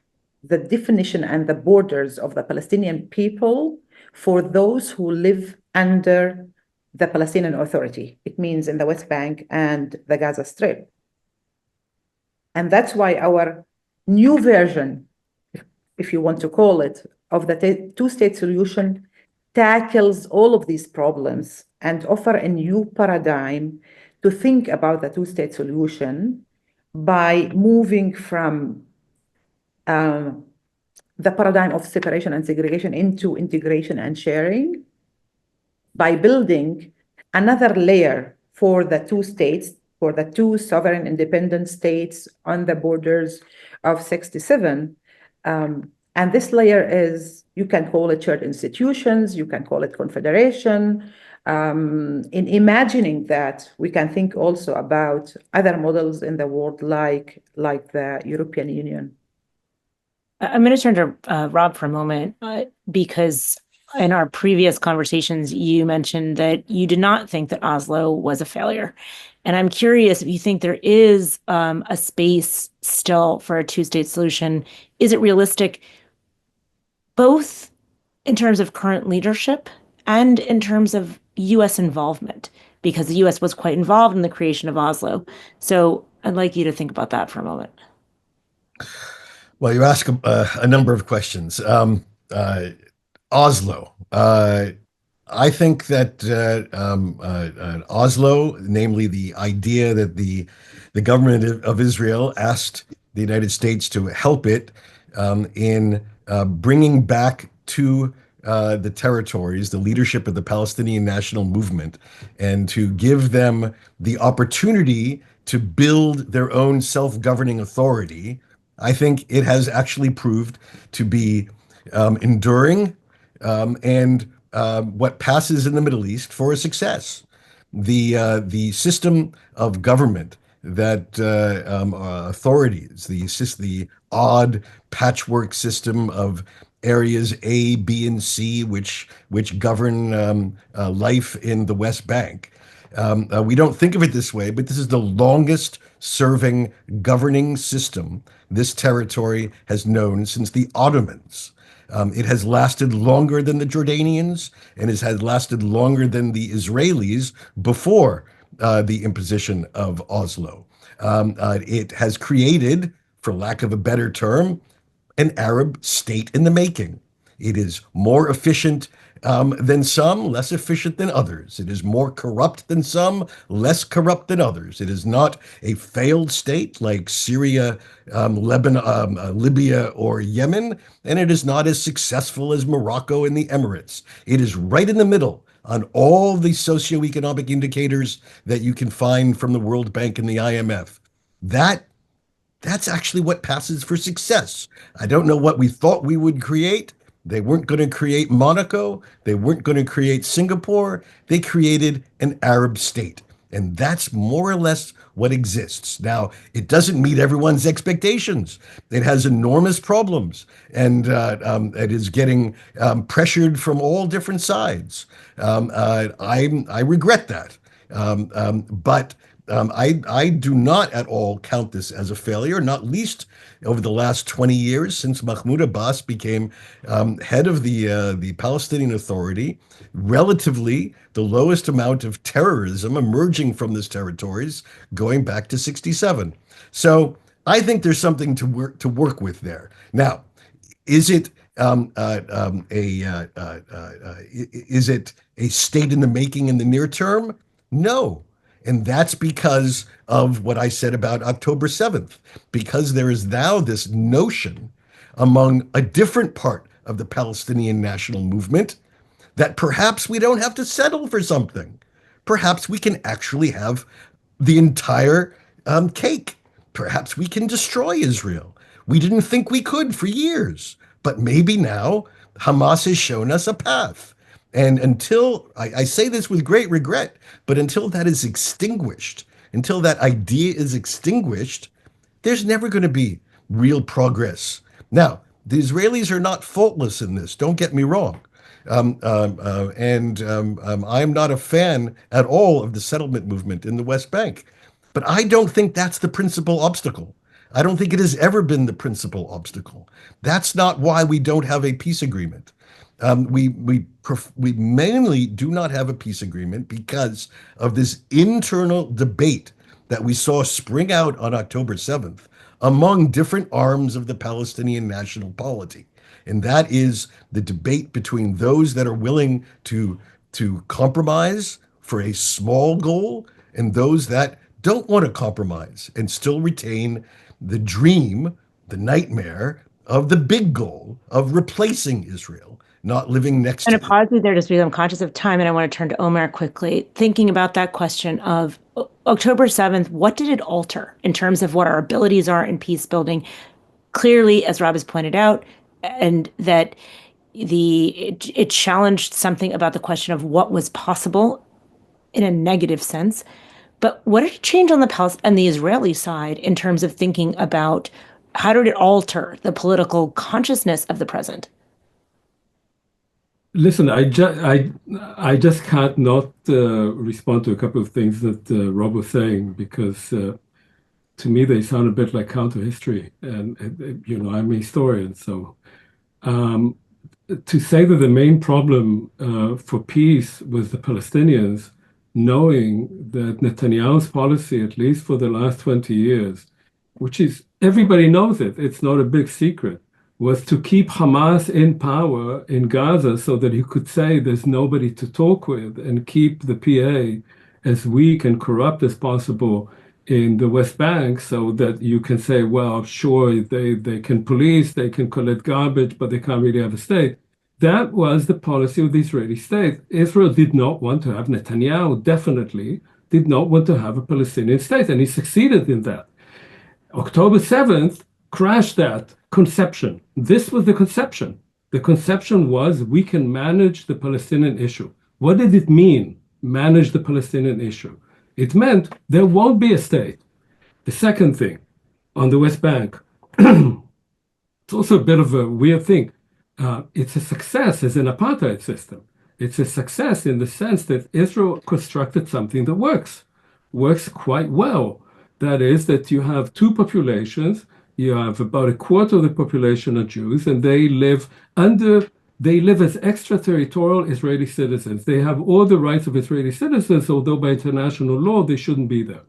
the definition and the borders of the Palestinian people for those who live under the Palestinian Authority. It means in the West Bank and the Gaza Strip. And that's why our new version, if you want to call it, of the two-state solution tackles all of these problems and offer a new paradigm to think about the two-state solution by moving from the paradigm of separation and segregation into integration and sharing, by building another layer for the two states, for the two sovereign independent states on the borders of 67. And this layer is, you can call it shared institutions, you can call it confederation. In imagining that, we can think also about other models in the world like the European Union. I'm going to turn to Rob for a moment, because in our previous conversations, you mentioned that you did not think that Oslo was a failure. And I'm curious if you think there is a space still for a two-state solution. Is it realistic, both in terms of current leadership and in terms of U.S. involvement? Because the U.S. was quite involved in the creation of Oslo. So I'd like you to think about that for a moment. Well, you ask a number of questions. Oslo. I think that Oslo, namely the idea that the government of Israel asked the United States to help it in bringing back to the territories the leadership of the Palestinian National Movement, and to give them the opportunity to build their own self-governing authority. I think it has actually proved to be enduring and what passes in the Middle East for a success. The system of government that authorities, the odd patchwork system of areas A, B, and C, which govern life in the West Bank. We don't think of it this way, but this is the longest serving governing system this territory has known since the Ottomans. It has lasted longer than the Jordanians, and it has lasted longer than the Israelis before the imposition of Oslo. It has created, for lack of a better term, an Arab state in the making. It is more efficient than some, less efficient than others. It is more corrupt than some, less corrupt than others. It is not a failed state like Syria, Lebanon, Libya, or Yemen, and it is not as successful as Morocco and the Emirates. It is right in the middle on all the socioeconomic indicators that you can find from the World Bank and the IMF. That's actually what passes for success. I don't know what we thought we would create. They weren't going to create Monaco. They weren't going to create Singapore. They created an Arab state. And that's more or less what exists. Now, it doesn't meet everyone's expectations. It has enormous problems, and it is getting pressured from all different sides. I regret that. But I do not at all count this as a failure, not least over the last 20 years since Mahmoud Abbas became head of the Palestinian Authority. Relatively, the lowest amount of terrorism emerging from these territories going back to 67. So I think there's something to work with there. Now, is it is it a state in the making in the near term? No. And that's because of what I said about October 7th, because there is now this notion among a different part of the Palestinian national movement that perhaps we don't have to settle for something. Perhaps we can actually have the entire cake. Perhaps we can destroy Israel. We didn't think we could for years, but maybe now Hamas has shown us a path. And until, I say this with great regret, but until that is extinguished, until that idea is extinguished, there's never going to be real progress. Now, the Israelis are not faultless in this, don't get me wrong. I'm not a fan at all of the settlement movement in the West Bank, but I don't think that's the principal obstacle. I don't think it has ever been the principal obstacle. That's not why we don't have a peace agreement. We mainly do not have a peace agreement because of this internal debate that we saw spring out on October 7th among different arms of the Palestinian national polity. And that is the debate between those that are willing to compromise for a small goal and those that don't want to compromise and still retain the dream, the nightmare of the big goal of replacing Israel, not living next to it. Pause you there just because I'm conscious of time, and I want to turn to Omer quickly. Thinking about that question of October 7th, what did it alter in terms of what our abilities are in peace building? Clearly, as Rob has pointed out, and that it challenged something about the question of what was possible in a negative sense. But what did it change on the Israeli side in terms of thinking about how did it alter the political consciousness of the present? Listen, I just can't not respond to a couple of things that Rob was saying, because to me they sound a bit like counter history, and I'm a historian, so to say that the main problem for peace was the Palestinians, knowing that Netanyahu's policy, at least for the last 20 years, which is, everybody knows it, it's not a big secret, was to keep Hamas in power in Gaza so that he could say there's nobody to talk with, and keep the PA as weak and corrupt as possible in the West Bank, so that you can say, well, sure, they can police, they can collect garbage, but they can't really have a state. That was the policy of the Israeli state. Israel did not want to have, Netanyahu definitely did not want to have a Palestinian state, and he succeeded in that. October 7th crashed that conception. This was the conception. The conception was we can manage the Palestinian issue. What did it mean, manage the Palestinian issue? It meant there won't be a state. The second thing, on the West Bank, it's also a bit of a weird thing. It's a success as an apartheid system. It's a success in the sense that Israel constructed something that works quite well. That is that you have two populations. You have about a quarter of the population are Jews, and they live as extraterritorial Israeli citizens. They have all the rights of Israeli citizens, although by international law they shouldn't be there.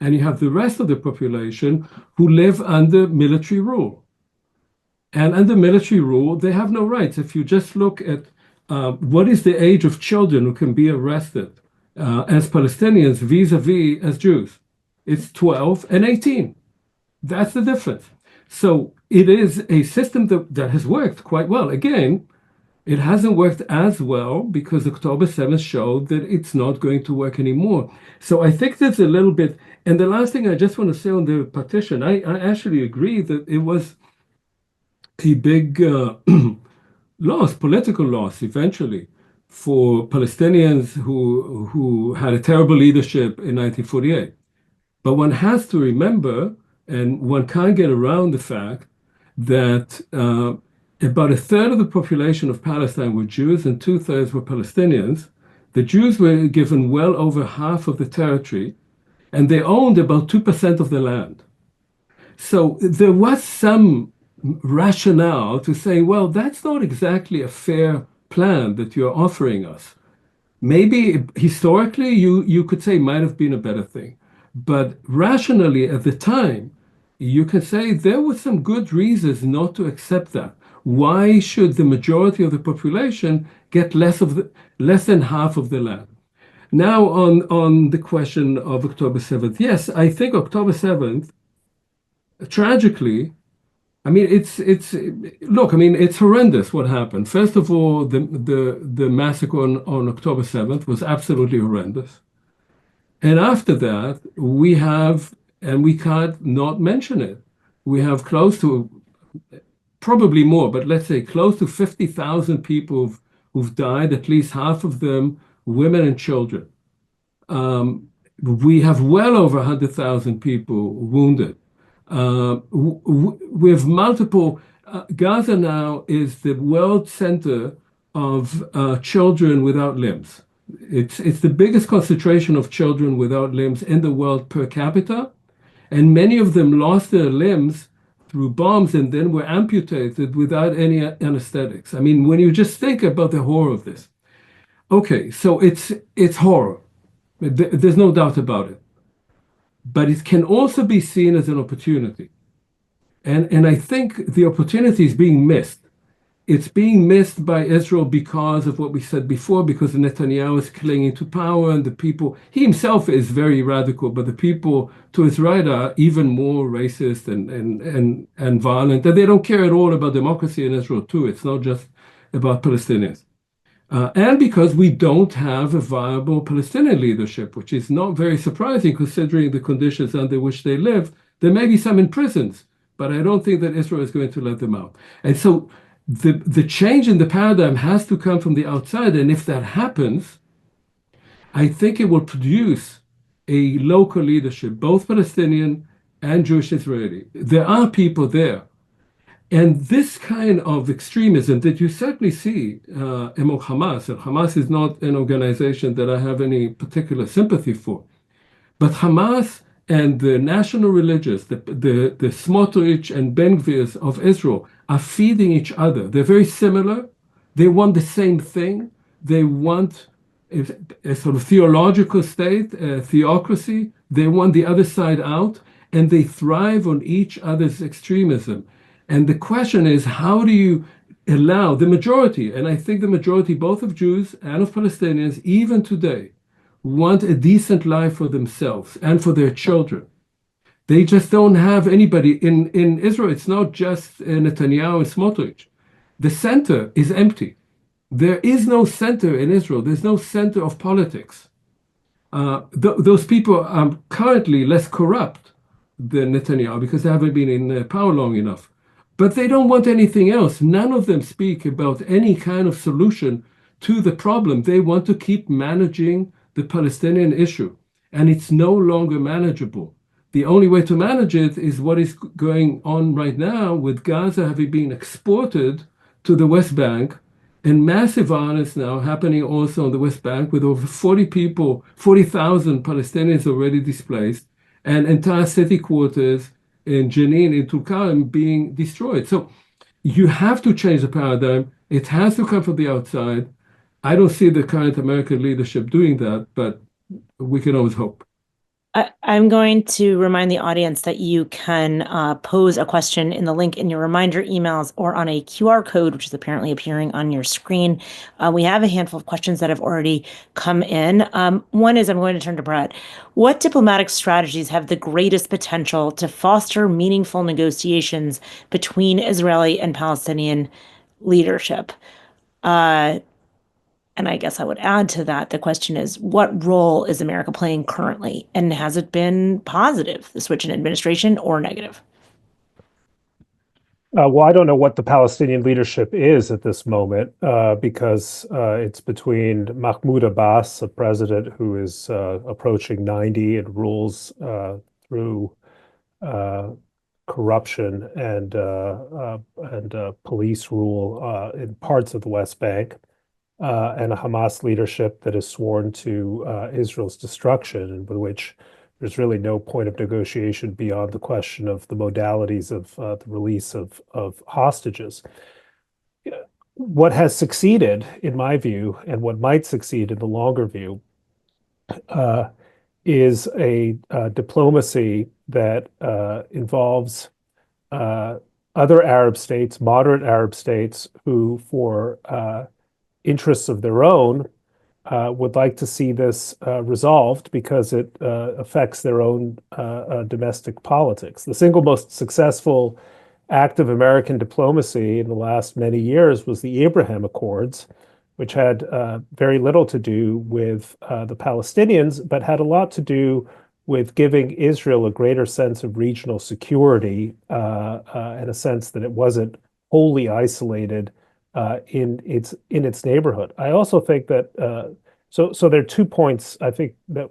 And you have the rest of the population who live under military rule. And under military rule, they have no rights. If you just look at what is the age of children who can be arrested as Palestinians vis-a-vis as Jews, it's 12 and 18. That's the difference. So it is a system that has worked quite well. Again, it hasn't worked as well because October 7th showed that it's not going to work anymore. So I think there's a little bit, and the last thing I just want to say on the partition, I actually agree that it was a big loss, political loss eventually, for Palestinians who had a terrible leadership in 1948. But one has to remember, and one can't get around the fact that about a third of the population of Palestine were Jews and 2/3 were Palestinians. The Jews were given well over half of the territory, and they owned about 2% of the land. So there was some rationale to say, well, that's not exactly a fair plan that you're offering us. Maybe historically you could say might have been a better thing. But rationally at the time, you can say there were some good reasons not to accept that. Why should the majority of the population get less than half of the land? Now on the question of October 7th, yes, I think October 7th, tragically, I mean, it's horrendous what happened. First of all, the massacre on October 7th was absolutely horrendous. And after that, we have, and we can't not mention it, we have close to, probably more, but let's say close to 50,000 people who've died, at least half of them women and children. We have well over 100,000 people wounded. We have multiple, Gaza now is the world center of children without limbs. It's the biggest concentration of children without limbs in the world per capita, and many of them lost their limbs through bombs and then were amputated without any anesthetics. I mean, when you just think about the horror of this. Okay, so it's horror. There's no doubt about it. But it can also be seen as an opportunity. And I think the opportunity is being missed. It's being missed by Israel because of what we said before, because Netanyahu is clinging to power and the people, he himself is very radical, but the people to his right are even more racist and violent. And they don't care at all about democracy in Israel too. It's not just about Palestinians. And because we don't have a viable Palestinian leadership, which is not very surprising considering the conditions under which they live. There may be some in prisons, but I don't think that Israel is going to let them out. And so the change in the paradigm has to come from the outside. And if that happens, I think it will produce a local leadership, both Palestinian and Jewish Israeli. There are people there. And this kind of extremism that you certainly see among Hamas, and Hamas is not an organization that I have any particular sympathy for, but Hamas and the national religious, the Smotrich and Ben Gvirs of Israel are feeding each other. They're very similar. They want the same thing. They want a sort of theological state, a theocracy. They want the other side out, and they thrive on each other's extremism. And the question is, how do you allow the majority, and I think the majority both of Jews and of Palestinians, even today, want a decent life for themselves and for their children. They just don't have anybody. In Israel, it's not just Netanyahu and Smotrich. The center is empty. There is no center in Israel. There's no center of politics. Those people are currently less corrupt than Netanyahu because they haven't been in power long enough. But they don't want anything else. None of them speak about any kind of solution to the problem. They want to keep managing the Palestinian issue, and it's no longer manageable. The only way to manage it is what is going on right now with Gaza having been exported to the West Bank, and massive violence now happening also on the West Bank with over 40,000 Palestinians already displaced, and entire city quarters in Jenin, in Tulkarem being destroyed. So you have to change the paradigm. It has to come from the outside. I don't see the current American leadership doing that, but we can always hope. I'm going to remind the audience that you can pose a question in the link in your reminder emails or on a QR code, which is apparently appearing on your screen. We have a handful of questions that have already come in. One is, I'm going to turn to Bret. What diplomatic strategies have the greatest potential to foster meaningful negotiations between Israeli and Palestinian leadership? And I guess I would add to that, the question is, what role is America playing currently? And has it been positive, the switch in administration, or negative? Well, I don't know what the Palestinian leadership is at this moment because it's between Mahmoud Abbas, a president who is approaching 90 and rules through corruption and police rule in parts of the West Bank, and a Hamas leadership that is sworn to Israel's destruction, and with which there's really no point of negotiation beyond the question of the modalities of the release of hostages. What has succeeded, in my view, and what might succeed in the longer view, is a diplomacy that involves other Arab states, moderate Arab states, who, for interests of their own, would like to see this resolved because it affects their own domestic politics. The single most successful act of American diplomacy in the last many years was the Abraham Accords, which had very little to do with the Palestinians, but had a lot to do with giving Israel a greater sense of regional security and a sense that it wasn't wholly isolated in its neighborhood. I also think that so there are 2 points I think that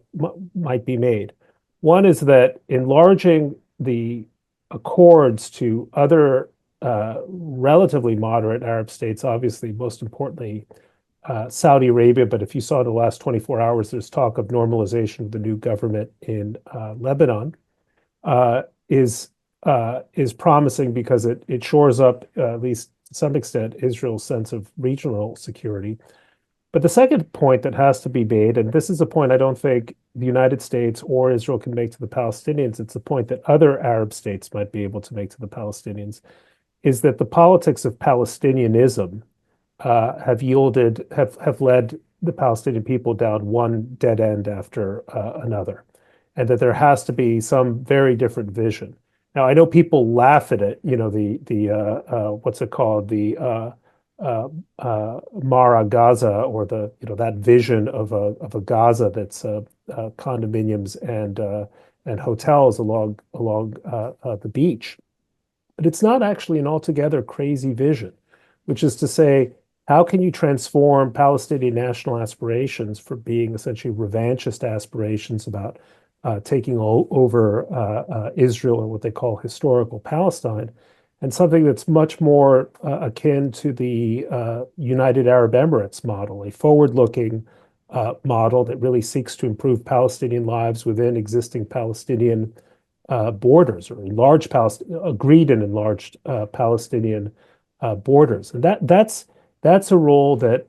might be made. One is that enlarging the accords to other relatively moderate Arab states, obviously most importantly Saudi Arabia, but if you saw in the last 24 hours, there's talk of normalization of the new government in Lebanon, is is promising because it shores up, at least to some extent, Israel's sense of regional security. But the second point that has to be made, and this is a point I don't think the United States or Israel can make to the Palestinians, it's a point that other Arab states might be able to make to the Palestinians, is that the politics of Palestinianism have led the Palestinian people down one dead end after another, and that there has to be some very different vision. Now, I know people laugh at it, what's it called, the Mara Gaza, or that vision of a Gaza that's condominiums and hotels along the beach. But it's not actually an altogether crazy vision, which is to say, how can you transform Palestinian national aspirations from being essentially revanchist aspirations about taking over Israel and what they call historical Palestine, and something that's much more akin to the United Arab Emirates model, a forward-looking model that really seeks to improve Palestinian lives within existing Palestinian borders, or agreed and enlarged Palestinian borders. And that's a role that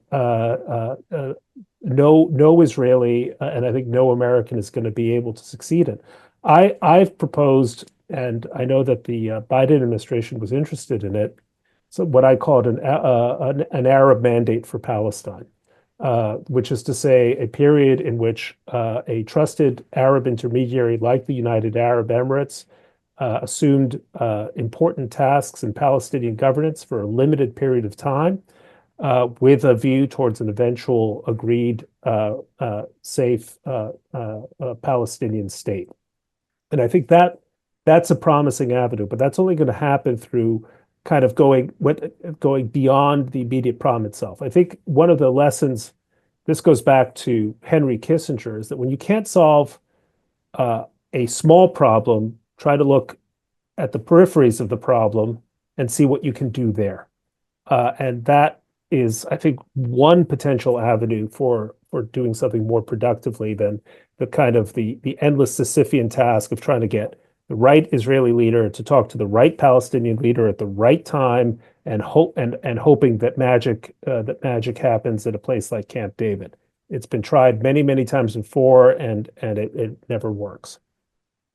no Israeli and I think no American is going to be able to succeed in. I've proposed, and I know that the Biden administration was interested in it, so what I called an Arab mandate for Palestine, which is to say a period in which a trusted Arab intermediary like the United Arab Emirates assumed important tasks in Palestinian governance for a limited period of time, with a view towards an eventual agreed safe Palestinian state. And I think that's a promising avenue, but that's only going to happen through kind of going beyond the immediate problem itself. I think one of the lessons, this goes back to Henry Kissinger, is that when you can't solve a small problem, try to look at the peripheries of the problem and see what you can do there. And that is, I think, one potential avenue for doing something more productively than the kind of the endless Sisyphean task of trying to get the right Israeli leader to talk to the right Palestinian leader at the right time, and hoping that magic happens at a place like Camp David. It's been tried many, many times before, and it never works.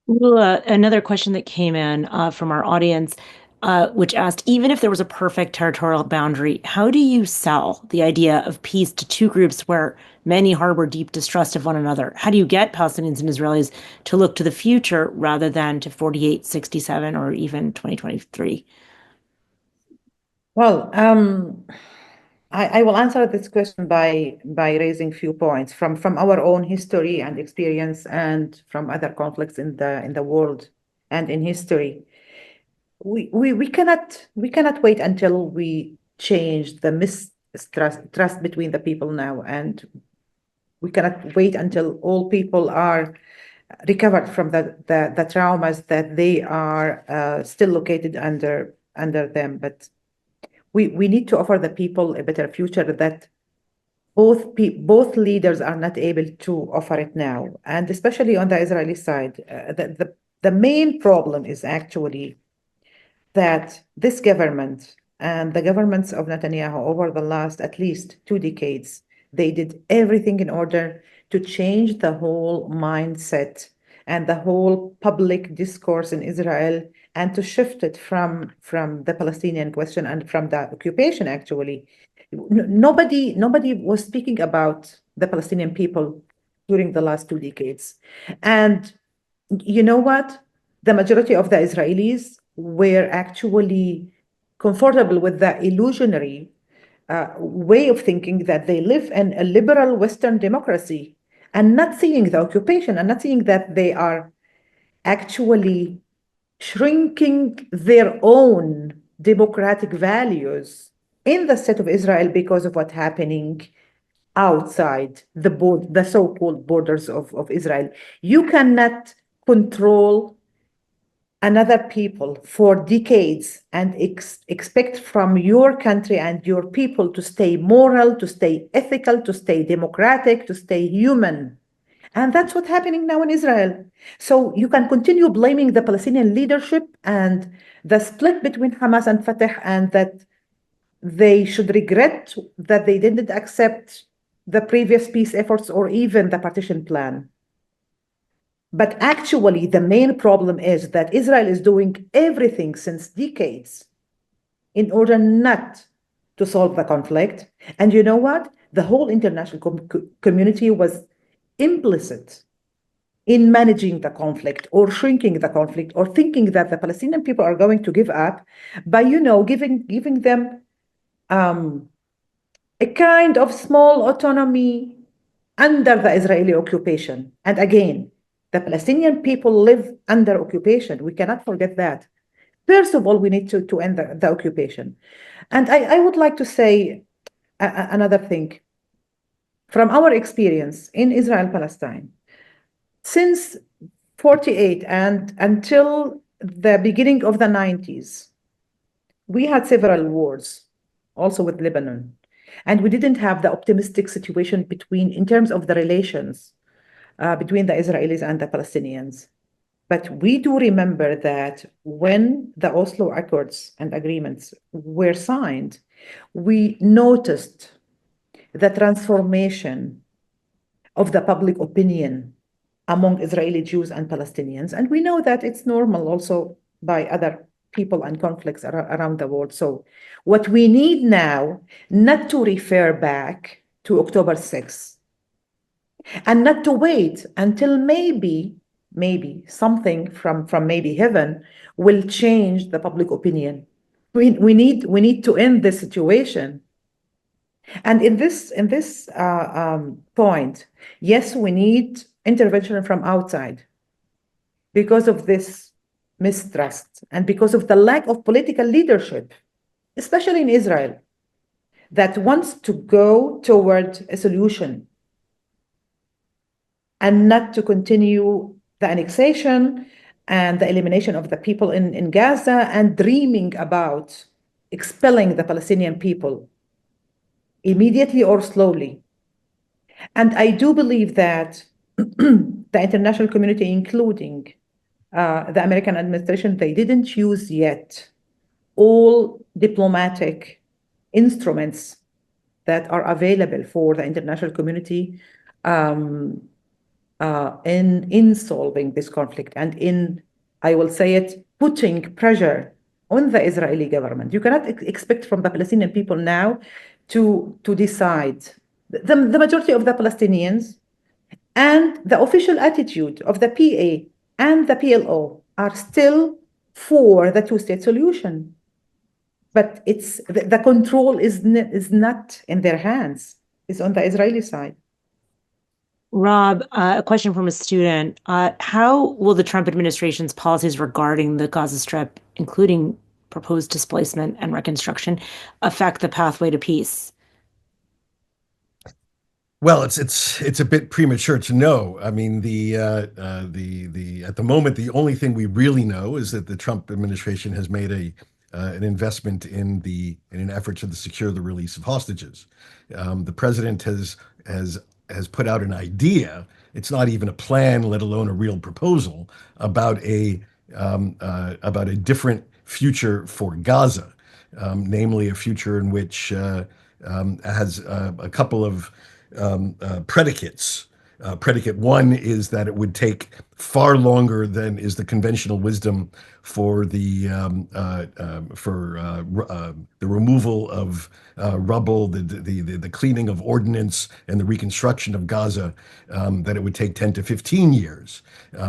Rula, another question that came in from our audience, which asked, even if there was a perfect territorial boundary, how do you sell the idea of peace to two groups where many harbor deep distrust of one another? How do you get Palestinians and Israelis to look to the future rather than to 48, 67, or even 2023? Well, I will answer this question by raising a few points from our own history and experience, and from other conflicts in the world and in history. We cannot wait until we change the mistrust between the people now, and we cannot wait until all people are recovered from the traumas that they are still located under them. But we need to offer the people a better future that both leaders are not able to offer it now, and especially on the Israeli side, the main problem is actually that this government and the governments of Netanyahu over the last at least 2 decades, they did everything in order to change the whole mindset and the whole public discourse in Israel, and to shift it from the Palestinian question and from the occupation. Actually, nobody was speaking about the Palestinian people during the last 2 decades. And you know what? The majority of the Israelis were actually comfortable with the illusionary way of thinking that they live in a liberal Western democracy, and not seeing the occupation, and not seeing that they are actually shrinking their own democratic values in the state of Israel because of what's happening outside the so-called borders of Israel. You cannot control another people for decades and expect from your country and your people to stay moral, to stay ethical, to stay democratic, to stay human, And that's what's happening now in Israel. So you can continue blaming the Palestinian leadership and the split between Hamas and Fatah, and that they should regret that they didn't accept the previous peace efforts or even the partition plan. But actually, the main problem is that Israel is doing everything since decades in order not to solve the conflict. And you know what? The whole international community was implicit in managing the conflict or shrinking the conflict or thinking that the Palestinian people are going to give up by, giving them a kind of small autonomy under the Israeli occupation. And again, the Palestinian people live under occupation. We cannot forget that. First of all, we need to end the occupation. And I would like to say another thing. From our experience in Israel-Palestine, since 48 and until the beginning of the 90s, we had several wars, also with Lebanon. And we didn't have the optimistic situation in terms of the relations between the Israelis and the Palestinians. But we do remember that when the Oslo Accords and agreements were signed, we noticed the transformation of the public opinion among Israeli Jews and Palestinians. And we know that it's normal also by other people and conflicts around the world. So what we need now, not to refer back to October 6th, and not to wait until maybe something from maybe heaven will change the public opinion. We need to end this situation. And in this point, yes, we need intervention from outside because of this mistrust and because of the lack of political leadership, especially in Israel, that wants to go toward a solution and not to continue the annexation and the elimination of the people in Gaza and dreaming about expelling the Palestinian people immediately or slowly. And I do believe that the international community, including the American administration, they didn't use yet all diplomatic instruments that are available for the international community in solving this conflict and in, I will say it, putting pressure on the Israeli government. You cannot expect from the Palestinian people now to decide. The majority of the Palestinians and the official attitude of the PA and the PLO are still for the two-state solution. But the control is not in their hands. It's on the Israeli side. Rob, a question from a student. How will the Trump administration's policies regarding the Gaza Strip, including proposed displacement and reconstruction, affect the pathway to peace? Well, it's a bit premature to know. I mean, at the moment, the only thing we really know is that the Trump administration has made an investment in an effort to secure the release of hostages. The president has put out an idea. It's not even a plan, let alone a real proposal about a different future for Gaza, namely a future in which has a couple of predicates. Predicate one is that it would take far longer than is the conventional wisdom for the removal of rubble, the cleaning of ordnance, and the reconstruction of Gaza. That it would take 10 to 15 years,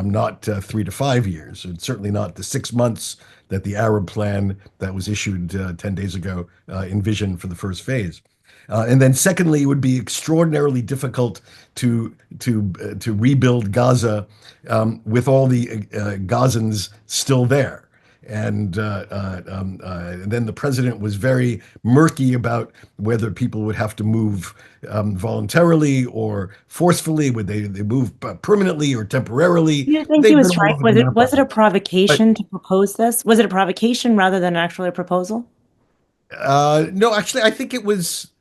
not 3 to 5 years, and certainly not the 6 months that the Arab plan that was issued 10 days ago envisioned for the first phase. And then secondly, it would be extraordinarily difficult to rebuild Gaza with all the Gazans still there. And then the president was very murky about whether people would have to move voluntarily or forcefully. Would they move permanently or temporarily? Do you think he was trying? Was it a provocation to propose this? Was it a provocation rather than actually a proposal? No, actually, I think it was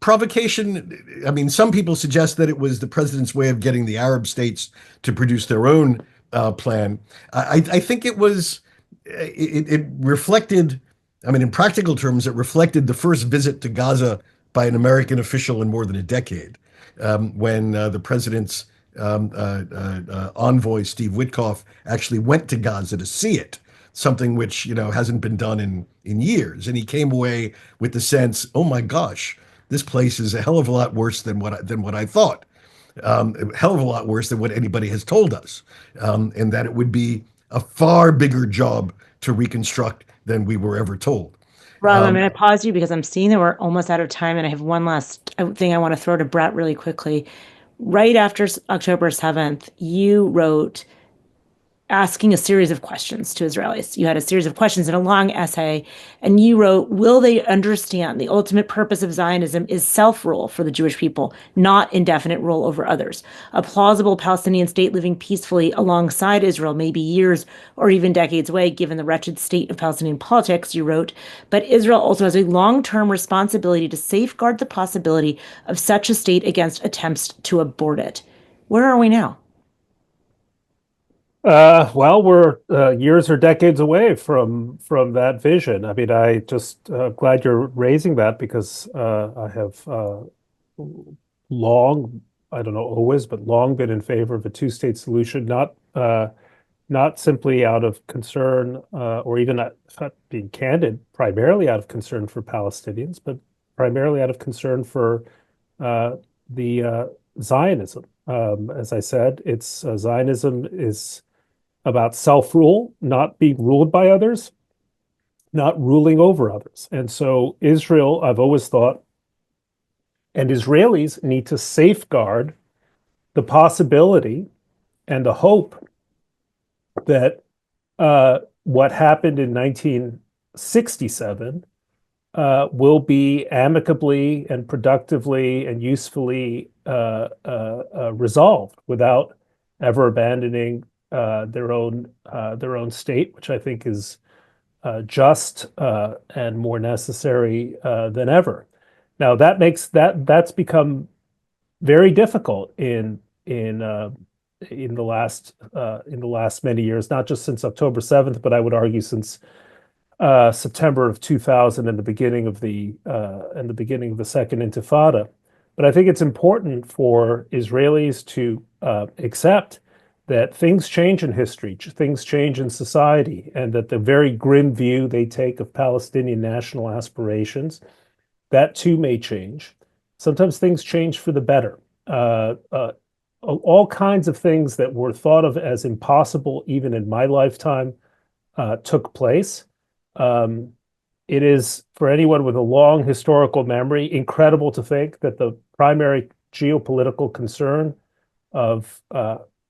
provocation, I mean, some people suggest that it was the president's way of getting the Arab states to produce their own plan. I think it was, it reflected, I mean, in practical terms, it reflected the first visit to Gaza by an American official in more than a decade, when the president's envoy, Steve Witkoff, actually went to Gaza to see it, something which, hasn't been done in years. And he came away with the sense, oh my gosh, this place is a hell of a lot worse than what I thought. A hell of a lot worse than what anybody has told us, and that it would be a far bigger job to reconstruct than we were ever told. Rob, I'm going to pause you because I'm seeing that we're almost out of time, and I have one last thing I want to throw to Bret really quickly. Right after October 7th, you wrote asking a series of questions to Israelis. You had a series of questions in a long essay, and you wrote, will they understand the ultimate purpose of Zionism is self-rule for the Jewish people, not indefinite rule over others? A plausible Palestinian state living peacefully alongside Israel may be years or even decades away, given the wretched state of Palestinian politics, you wrote, but Israel also has a long-term responsibility to safeguard the possibility of such a state against attempts to abort it. Where are we now? Well, we're years or decades away from that vision. I mean, I just glad you're raising that because I have long, I don't know always, but long been in favor of a two-state solution, not simply out of concern or even not being candid, primarily out of concern for Palestinians, but primarily out of concern for the Zionism. As I said, Zionism is about self-rule, not being ruled by others, not ruling over others. And so Israel, I've always thought, and Israelis need to safeguard the possibility and the hope that what happened in 1967 will be amicably and productively and usefully resolved without ever abandoning their own state, which I think is just and more necessary than ever. Now that's become very difficult in the last many years, not just since October 7th, but I would argue since September of 2000 and the beginning of the Second Intifada. But I think it's important for Israelis to accept that things change in history, things change in society, and that the very grim view they take of Palestinian national aspirations, that too may change. Sometimes things change for the better. All kinds of things that were thought of as impossible, even in my lifetime, took place. It is, for anyone with a long historical memory, incredible to think that the primary geopolitical concern of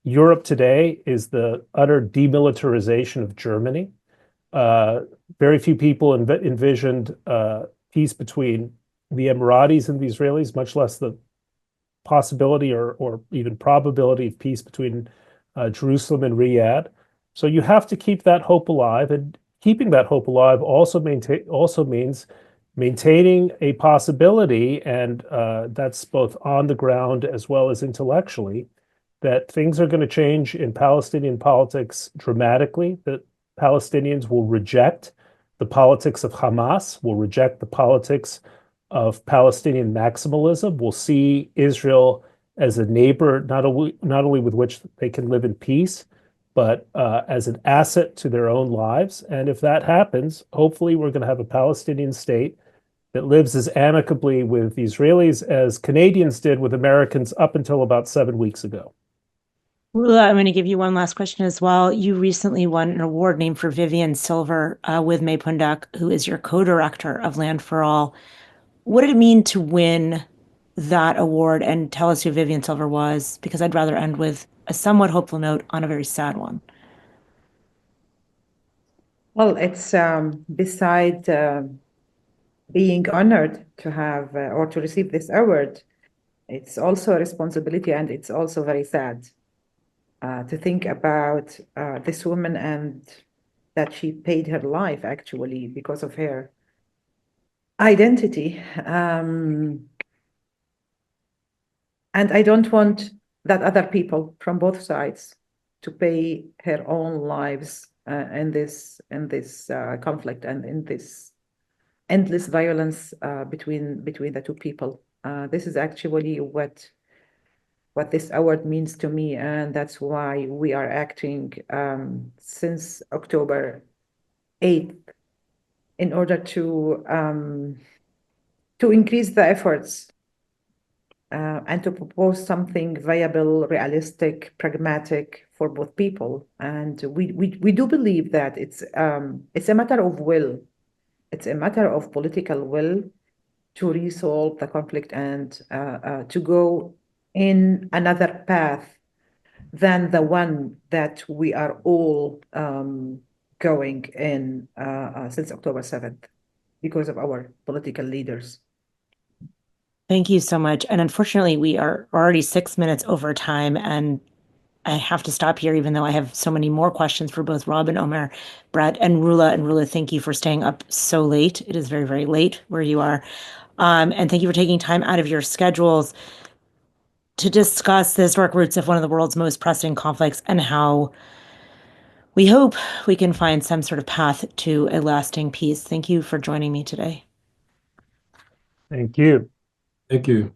Europe today is the utter demilitarization of Germany. Very few people envisioned peace between the Emiratis and the Israelis, much less the possibility or even probability of peace between Jerusalem and Riyadh. So you have to keep that hope alive, and keeping that hope alive also means maintaining a possibility, and that's both on the ground as well as intellectually, that things are going to change in Palestinian politics dramatically, that Palestinians will reject the politics of Hamas, will reject the politics of Palestinian maximalism, will see Israel as a neighbor, not only with which they can live in peace, but as an asset to their own lives. And if that happens, hopefully we're going to have a Palestinian state that lives as amicably with the Israelis as Canadians did with Americans up until about 7 weeks ago. Rula, I'm going to give you one last question as well. You recently won an award named for Vivian Silver with May Pundak, who is your co-director of Land for All. What did it mean to win that award? And tell us who Vivian Silver was, because I'd rather end with a somewhat hopeful note on a very sad one. Well, it's beside being honored to have or to receive this award, it's also a responsibility, and it's also very sad to think about this woman and that she paid her life actually because of her identity. And I don't want that other people from both sides to pay her own lives in this conflict and in this endless violence between the two people. This is actually what this award means to me, and that's why we are acting since October 8th in order to increase the efforts and to propose something viable, realistic, pragmatic for both people. And we do believe that it's a matter of will. It's a matter of political will to resolve the conflict and to go in another path than the one that we are all going in since October 7th because of our political leaders. Thank you so much. And unfortunately, we are already 6 minutes over time, and I have to stop here, even though I have so many more questions for both Rob and Omer, Bret and Rula. And Rula, thank you for staying up so late. It is very, very late where you are. And thank you for taking time out of your schedules to discuss the historic roots of one of the world's most pressing conflicts and how we hope we can find some sort of path to a lasting peace. Thank you for joining me today. Thank you. Thank you.